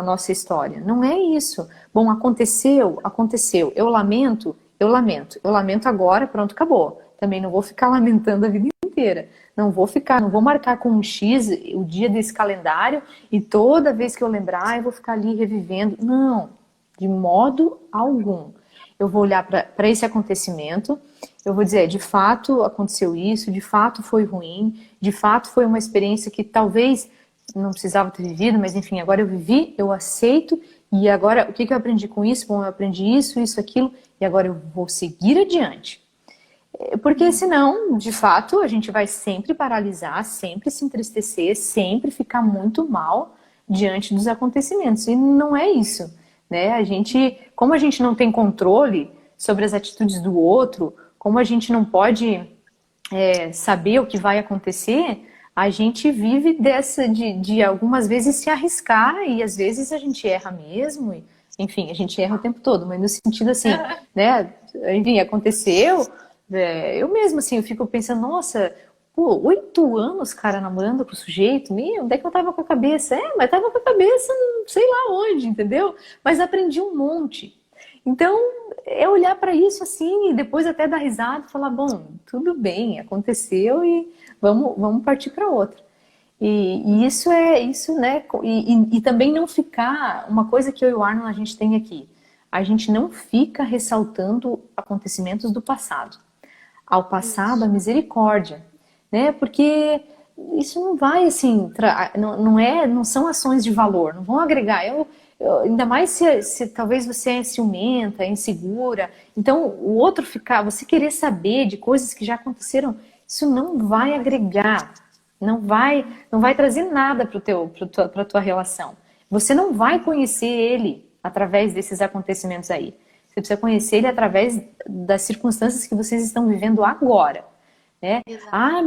nossa história. Não é isso. Bom, aconteceu, aconteceu. Eu lamento, eu lamento. Eu lamento agora, pronto, acabou. Também não vou ficar lamentando a vida inteira. Não vou marcar com um X o dia desse calendário e toda vez que eu lembrar eu vou ficar ali revivendo. Não, de modo algum. Eu vou olhar para esse acontecimento, eu vou dizer, de fato aconteceu isso, de fato foi ruim, de fato foi uma experiência que talvez não precisava ter vivido, mas enfim, agora eu vivi, eu aceito, e agora o que eu aprendi com isso? Bom, eu aprendi isso, isso, aquilo, e agora eu vou seguir adiante. Porque senão, de fato, a gente vai sempre paralisar, sempre se entristecer, sempre ficar muito mal diante dos acontecimentos. E não é isso, né? Como a gente não tem controle sobre as atitudes do outro, como a gente não pode saber o que vai acontecer, a gente vive de algumas vezes se arriscar e às vezes a gente erra mesmo. E, enfim, a gente erra o tempo todo, mas no sentido assim, né? Enfim, aconteceu. Eu mesmo, assim, eu fico pensando, nossa, pô, 8 anos, cara, namorando com o sujeito, onde é que eu tava com a cabeça? Mas tava com a cabeça, sei lá onde, entendeu? Mas aprendi um monte. Então, é olhar para isso assim, e depois até dar risada e falar, bom, tudo bem, aconteceu e vamos partir para outra. E isso, né? E também não ficar, uma coisa que eu e o Arnold a gente tem aqui, a gente não fica ressaltando acontecimentos do passado. Ao passado, a misericórdia, né? Porque isso não vai assim, não são ações de valor, não vão agregar. Ainda mais se talvez você é ciumenta, insegura, então o outro você querer saber de coisas que já aconteceram, isso não vai agregar, não vai trazer nada para a tua relação. Você não vai conhecer ele através desses acontecimentos aí. Você precisa conhecer ele através das circunstâncias que vocês estão vivendo agora. Né? Exato.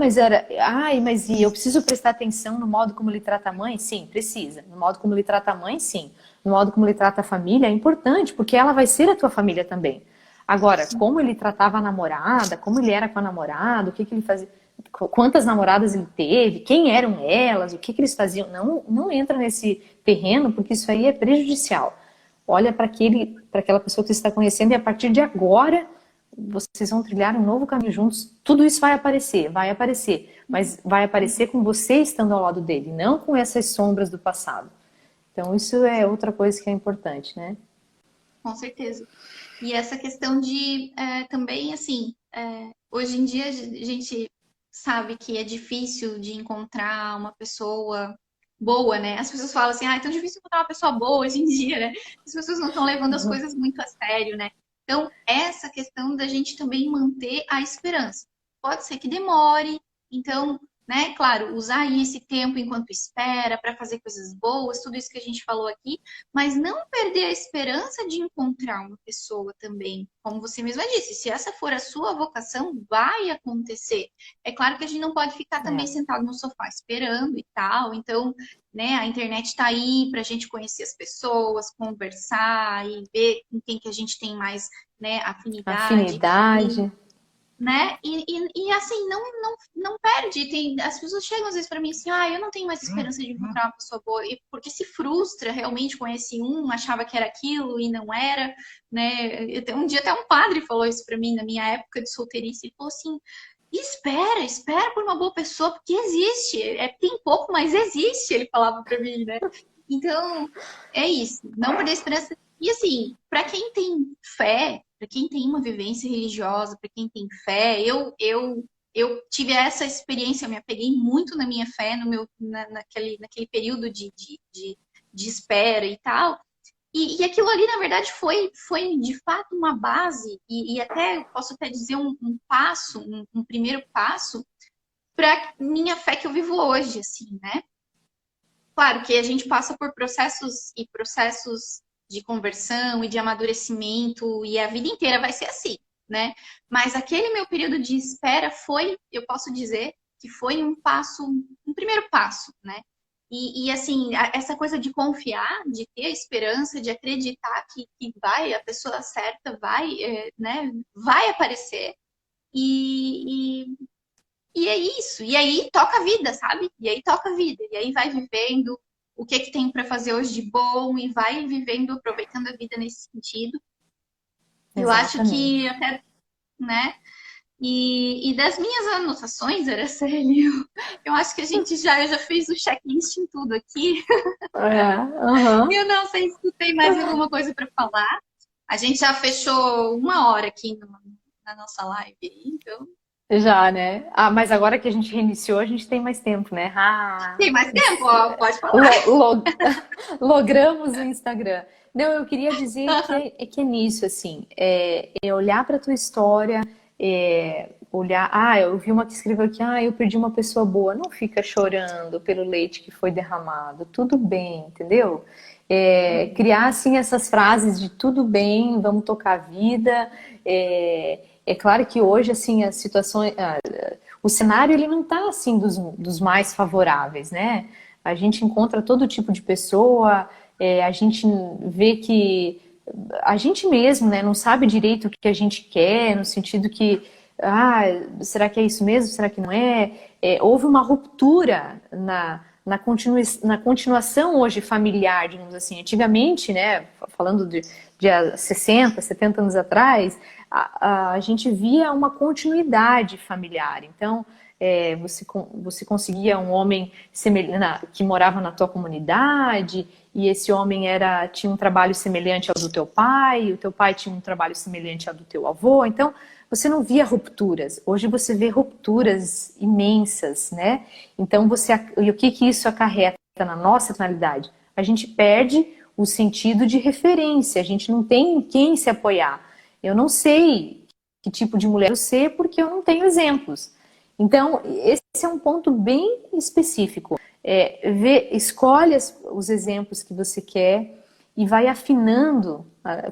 Mas e eu preciso prestar atenção no modo como ele trata a mãe? Sim, precisa. No modo como ele trata a mãe, sim. No modo como ele trata a família é importante, porque ela vai ser a tua família também. Agora, como ele tratava a namorada, como ele era com a namorada, o que ele fazia, quantas namoradas ele teve, quem eram elas, o que eles faziam, não entra nesse terreno, porque isso aí é prejudicial. Olha para aquela pessoa que você está conhecendo e a partir de agora vocês vão trilhar um novo caminho juntos. Tudo isso vai aparecer, mas vai aparecer com você estando ao lado dele, não com essas sombras do passado. Então isso é outra coisa que é importante, né? Com certeza. E essa questão de também, assim, hoje em dia a gente sabe que é difícil de encontrar uma pessoa boa, né? As pessoas falam assim, é tão difícil encontrar uma pessoa boa hoje em dia, né? As pessoas não estão levando as coisas muito a sério, né? Então, essa questão da gente também manter a esperança. Pode ser que demore, então, né, claro, usar aí esse tempo enquanto espera para fazer coisas boas, tudo isso que a gente falou aqui, mas não perder a esperança de encontrar uma pessoa também. Como você mesma disse, se essa for a sua vocação, vai acontecer. É claro que a gente não pode ficar também sentado no sofá esperando e tal, então, né, a internet está aí para a gente conhecer as pessoas, conversar e ver com quem que a gente tem mais, né, afinidade. Né? E assim, não perde. As pessoas chegam às vezes para mim assim, eu não tenho mais esperança de encontrar uma pessoa boa, porque se frustra realmente, conhece achava que era aquilo e não era, né? Um dia até um padre falou isso para mim na minha época de solteirice, ele falou assim, espera por uma boa pessoa, porque existe, tem pouco, mas existe, ele falava para mim, né? Então, é isso, não perder a esperança. E assim, para quem tem fé, para quem tem uma vivência religiosa, para quem tem fé, eu tive essa experiência, eu me apeguei muito na minha fé, naquele período de espera e tal. E aquilo ali, na verdade, foi de fato uma base, e até eu posso até dizer um primeiro passo para minha fé que eu vivo hoje, assim, né? Claro que a gente passa por processos e processos de conversão e de amadurecimento, e a vida inteira vai ser assim, né? Mas aquele meu período de espera eu posso dizer, que foi um primeiro passo, né? E assim, essa coisa de confiar, de ter a esperança, de acreditar que a pessoa certa né, vai aparecer. E, e é isso. E aí toca a vida, sabe? E aí toca a vida. E aí vai vivendo o que tem para fazer hoje de bom e vai vivendo, aproveitando a vida nesse sentido. Eu acho que até, né? E das minhas anotações, Araceli, eu acho que eu já fiz o checklist em tudo aqui. Eu não sei se tu tem mais alguma coisa para falar. A gente já fechou 1 hora aqui na nossa live, então. Já, né? Mas agora que a gente reiniciou, a gente tem mais tempo, né? Tem mais tempo, ó, pode falar. Logramos o Instagram. Não, eu queria dizer que é nisso, assim, é olhar para a tua história, olhar, eu vi uma que escreveu aqui, eu perdi uma pessoa boa. Não fica chorando pelo leite que foi derramado, tudo bem, entendeu? Criar, assim, essas frases de tudo bem, vamos tocar a vida. É claro que hoje, assim, as situações, o cenário ele não está assim dos mais favoráveis, né? A gente encontra todo tipo de pessoa, a gente vê que a gente mesmo, né, não sabe direito o que a gente quer, no sentido que, será que é isso mesmo? Será que não é? Houve uma ruptura na continuação hoje familiar, digamos assim. Antigamente, né, falando de 60, 70 anos atrás, a gente via uma continuidade familiar. Então, você conseguia um homem que morava na tua comunidade, e esse homem tinha um trabalho semelhante ao do teu pai, e o teu pai tinha um trabalho semelhante ao do teu avô. Então, você não via rupturas. Hoje você vê rupturas imensas, né? Então, e o que isso acarreta na nossa tonalidade? A gente perde o sentido de referência, a gente não tem em quem se apoiar. Eu não sei que tipo de mulher eu ser porque eu não tenho exemplos. Então, esse é um ponto bem específico. Escolhe os exemplos que você quer e vai afinando,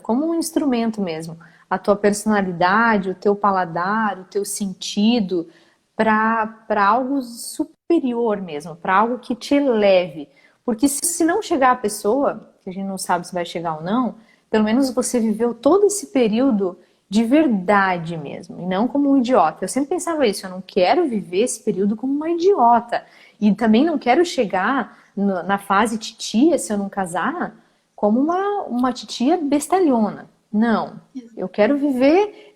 como um instrumento mesmo, a tua personalidade, o teu paladar, o teu sentido, para algo superior mesmo, para algo que te eleve. Porque se não chegar a pessoa, que a gente não sabe se vai chegar ou não, pelo menos você viveu todo esse período de verdade mesmo, e não como um idiota. Eu sempre pensava isso, eu não quero viver esse período como uma idiota. E também não quero chegar na fase titia, se eu não casar, como uma titia bestalhona. Não, eu quero viver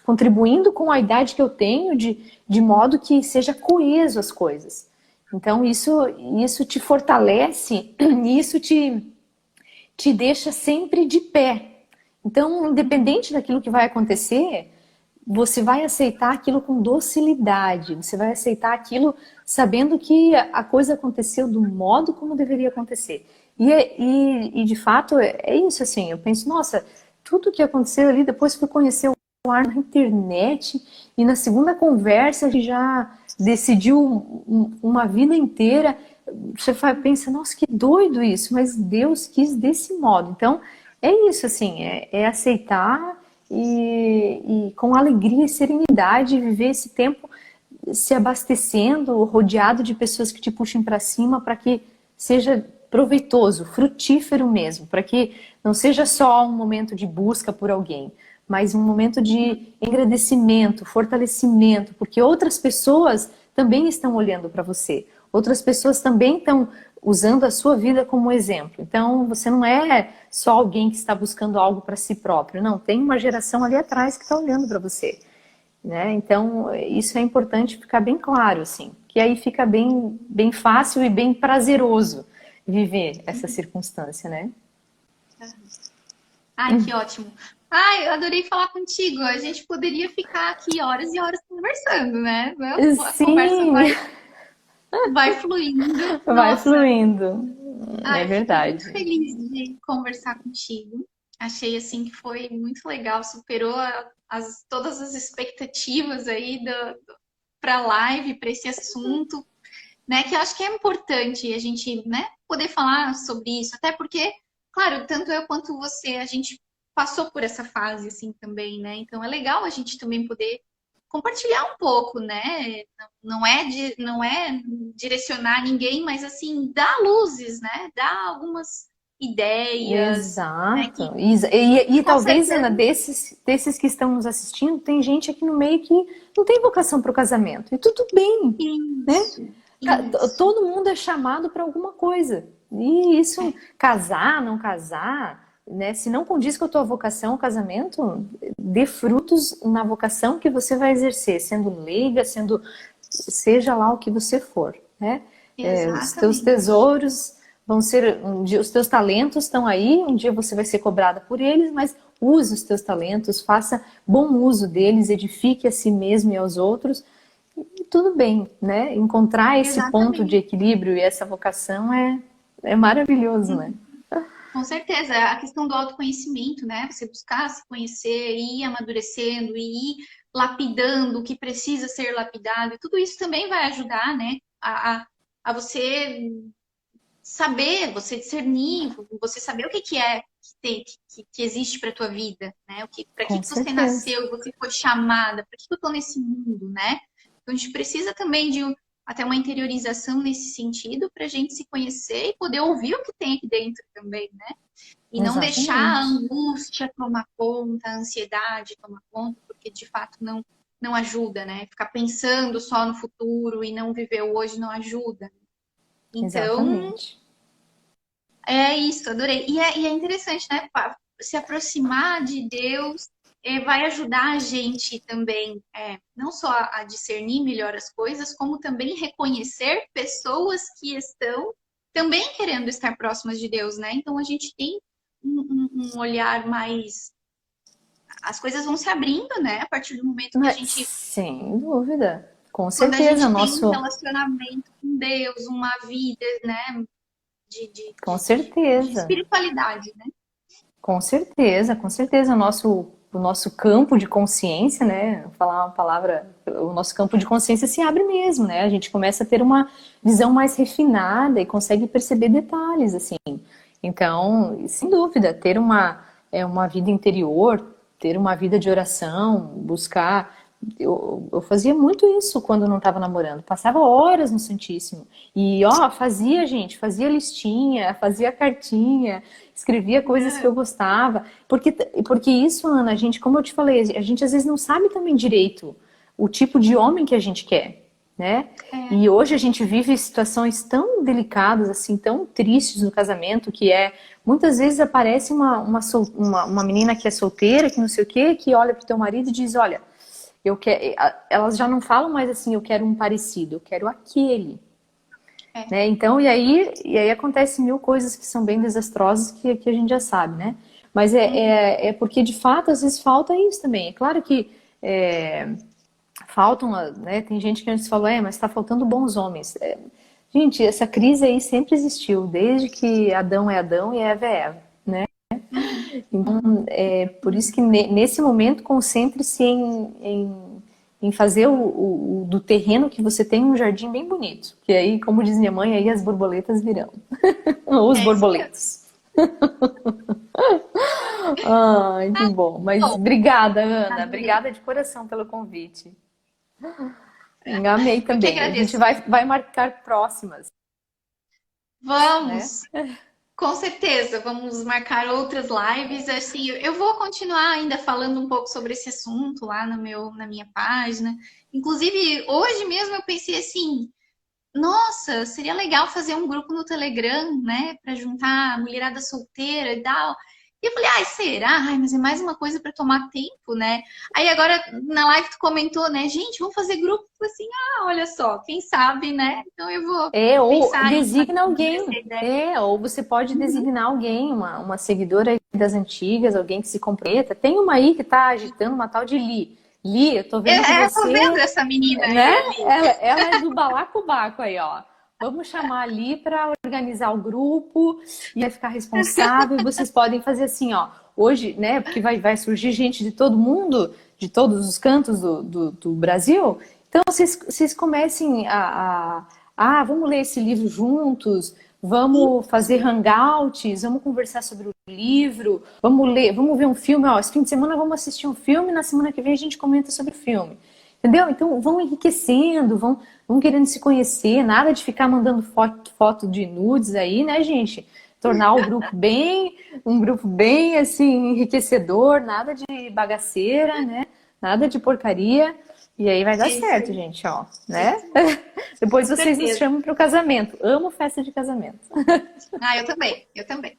contribuindo com a idade que eu tenho, de modo que seja coeso as coisas. Então isso te fortalece, e isso te deixa sempre de pé. Então, independente daquilo que vai acontecer, você vai aceitar aquilo com docilidade, você vai aceitar aquilo sabendo que a coisa aconteceu do modo como deveria acontecer. E de fato, é isso assim, eu penso, nossa, tudo que aconteceu ali, depois fui conhecer o ar na internet, e na segunda conversa a gente já decidiu uma vida inteira. Você pensa, nossa, que doido isso, mas Deus quis desse modo. Então, é isso, assim, é aceitar e com alegria e serenidade viver esse tempo se abastecendo, rodeado de pessoas que te puxem para cima, para que seja proveitoso, frutífero mesmo, para que não seja só um momento de busca por alguém, mas um momento de agradecimento, fortalecimento, porque outras pessoas também estão olhando para você. Outras pessoas também estão usando a sua vida como exemplo. Então, você não é só alguém que está buscando algo para si próprio. Não, tem uma geração ali atrás que está olhando para você, né? Então, isso é importante ficar bem claro, assim. Que aí fica bem fácil e bem prazeroso viver essa circunstância, né? Ai, que ótimo. Ai, eu adorei falar contigo. A gente poderia ficar aqui horas e horas conversando, né? A conversa Sim, vai fluindo. vai Nossa, fluindo. É ai, fiquei muito verdade. feliz de conversar contigo. Achei assim que foi muito legal, superou todas as expectativas aí para a live, para esse assunto, né? Que eu acho que é importante a gente, né, poder falar sobre isso, até porque, claro, tanto eu quanto você, a gente passou por essa fase assim também, né? Então é legal a gente também poder compartilhar um pouco, né? Não é direcionar ninguém, mas assim, dar luzes, né? Dar algumas ideias, né? Exato. Que E com talvez, Ana, certeza desses que estão nos assistindo, tem gente aqui no meio que não tem vocação para o casamento. E tudo bem, né? isso, isso. Todo mundo é chamado para alguma coisa. E isso, casar, não casar, né? Se não condiz com a tua vocação, o casamento, dê frutos na vocação que você vai exercer, sendo leiga, seja lá o que você for, né? Os teus Exatamente. tesouros vão ser, os teus talentos estão aí, um dia você vai ser cobrada por eles, mas use os teus talentos, faça bom uso deles, edifique a si mesmo e aos outros, e tudo bem, né? Encontrar esse ponto de Exatamente. equilíbrio e essa vocação é maravilhoso, né? Com certeza, a questão do autoconhecimento, né? Você buscar se conhecer, ir amadurecendo, e ir lapidando o que precisa ser lapidado, e tudo isso também vai ajudar, né? A você saber, você discernir, você saber o que é que existe para tua vida, né? Para Com que você certeza. nasceu, você foi chamada, para que eu tô nesse mundo, né? Então a gente precisa também de até uma interiorização nesse sentido para a gente se conhecer e poder ouvir o que tem aqui dentro também, né? E não deixar a Exatamente. angústia tomar conta, a ansiedade tomar conta, porque de fato não ajuda, né? Ficar pensando só no futuro e não viver o hoje não ajuda. Então, Exatamente. é isso, adorei. E é interessante, né? Se aproximar de Deus vai ajudar a gente também, não só a discernir melhor as coisas, como também reconhecer pessoas que estão também querendo estar próximas de Deus, né? Então a gente tem um olhar mais. As coisas vão se abrindo, né? A partir do momento que a gente. Sem dúvida, com Quando a certeza, gente tem um nosso, relacionamento com Deus, uma vida, né? com De certeza. espiritualidade, né? Com certeza, o nosso campo de consciência, né? Vou falar uma palavra, o nosso campo de consciência se abre mesmo, né? A gente começa a ter uma visão mais refinada e consegue perceber detalhes, assim. Então, sem dúvida, ter uma vida interior, ter uma vida de oração, buscar. Eu fazia muito isso quando não estava namorando. Passava horas no Santíssimo. E, ó, fazia, gente, fazia listinha, fazia cartinha, escrevia coisas que eu gostava. Porque isso, Ana, a gente, como eu te falei, a gente às vezes não sabe também direito o tipo de homem que a gente quer, né? E hoje a gente vive situações tão delicadas, assim, tão tristes no casamento, que muitas vezes aparece uma menina que é solteira, que não sei o quê, que olha pro teu marido e diz, olha, elas já não falam mais assim, eu quero um parecido, eu quero aquele. Né? Então, e aí acontece mil coisas que são bem desastrosas que a gente já sabe, né? Mas é porque, de fato, às vezes falta isso também. É claro que faltam, né? Tem gente que antes falou, mas está faltando bons homens. Gente, essa crise aí sempre existiu, desde que Adão é Adão e Eva é Eva, né? Então, por isso que nesse momento concentre-se em fazer do terreno que você tem um jardim bem bonito. Que aí, como diz minha mãe, aí as borboletas virão. Os Isso mesmo. borboletos. Ai, que bom. Mas Bom, obrigada, Ana. adorei. Obrigada de coração pelo convite. Amei Eu que também. A gente agradeço. vai marcar próximas, né? Vamos, com certeza, vamos marcar outras lives. Assim, eu vou continuar ainda falando um pouco sobre esse assunto lá na minha página. Inclusive, hoje mesmo eu pensei assim, nossa, seria legal fazer um grupo no Telegram, né, para juntar a mulherada solteira e tal. E eu falei, ai, será? Ai, mas é mais uma coisa para tomar tempo, né? Aí agora na live tu comentou, né, gente, vamos fazer grupo. Eu falei assim, olha só, quem sabe, né? Então eu vou Ou pensar em designa fazer essa alguém. ideia. Ou você pode designar alguém, uma seguidora aí das antigas, alguém que se comprometa. Tem uma aí que tá agitando uma tal de Li. Li, eu tô vendo que Tô vendo você, essa menina aí né? ali. Ela é do balacobaco aí, ó. Vamos chamar a Li para organizar o grupo e vai ficar responsável. E vocês podem fazer assim, ó. Hoje, né? Porque vai surgir gente de todo mundo, de todos os cantos do Brasil. Então, vocês comecem vamos ler esse livro juntos, vamos fazer hangouts, vamos conversar sobre o livro, vamos ver um filme, esse fim de semana vamos assistir um filme, na semana que vem a gente comenta sobre o filme. Entendeu? Então vão enriquecendo, vão querendo se conhecer, nada de ficar mandando foto de nudes aí, né, gente? Tornar um grupo bem assim, enriquecedor, nada de bagaceira, né? Nada de porcaria. E aí vai dar Isso certo, aí. gente, ó, né? Depois Com vocês nos certeza. chamam para o casamento. Amo festa de casamento. Eu também, eu também.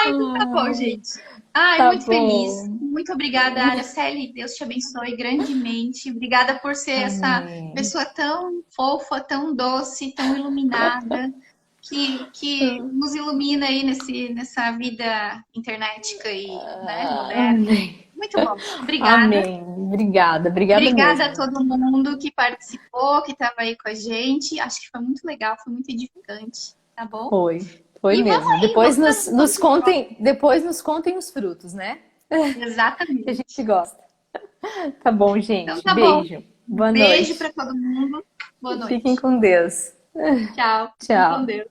Então tá bom, gente. Tá Muito feliz. bom. Muito obrigada, Araceli. Deus te abençoe grandemente. Obrigada por ser essa Amém. pessoa tão fofa, tão doce, tão iluminada, que nos ilumina aí nessa vida internetica e, né, moderna. Amém. Muito bom. Obrigada. Amém. Obrigada, obrigada Obrigada a mesmo. todo mundo que participou, que estava aí com a gente. Acho que foi muito legal, foi muito edificante, tá bom? Foi E vamos mesmo. aí, Depois nos contem os frutos, né? Que a exatamente. gente gosta. Tá bom, Então gente. tá bom. Beijo. Boa Beijo para noite. todo mundo. Boa Fiquem noite. com Deus. Tchau. Fiquem com Tchau. Deus.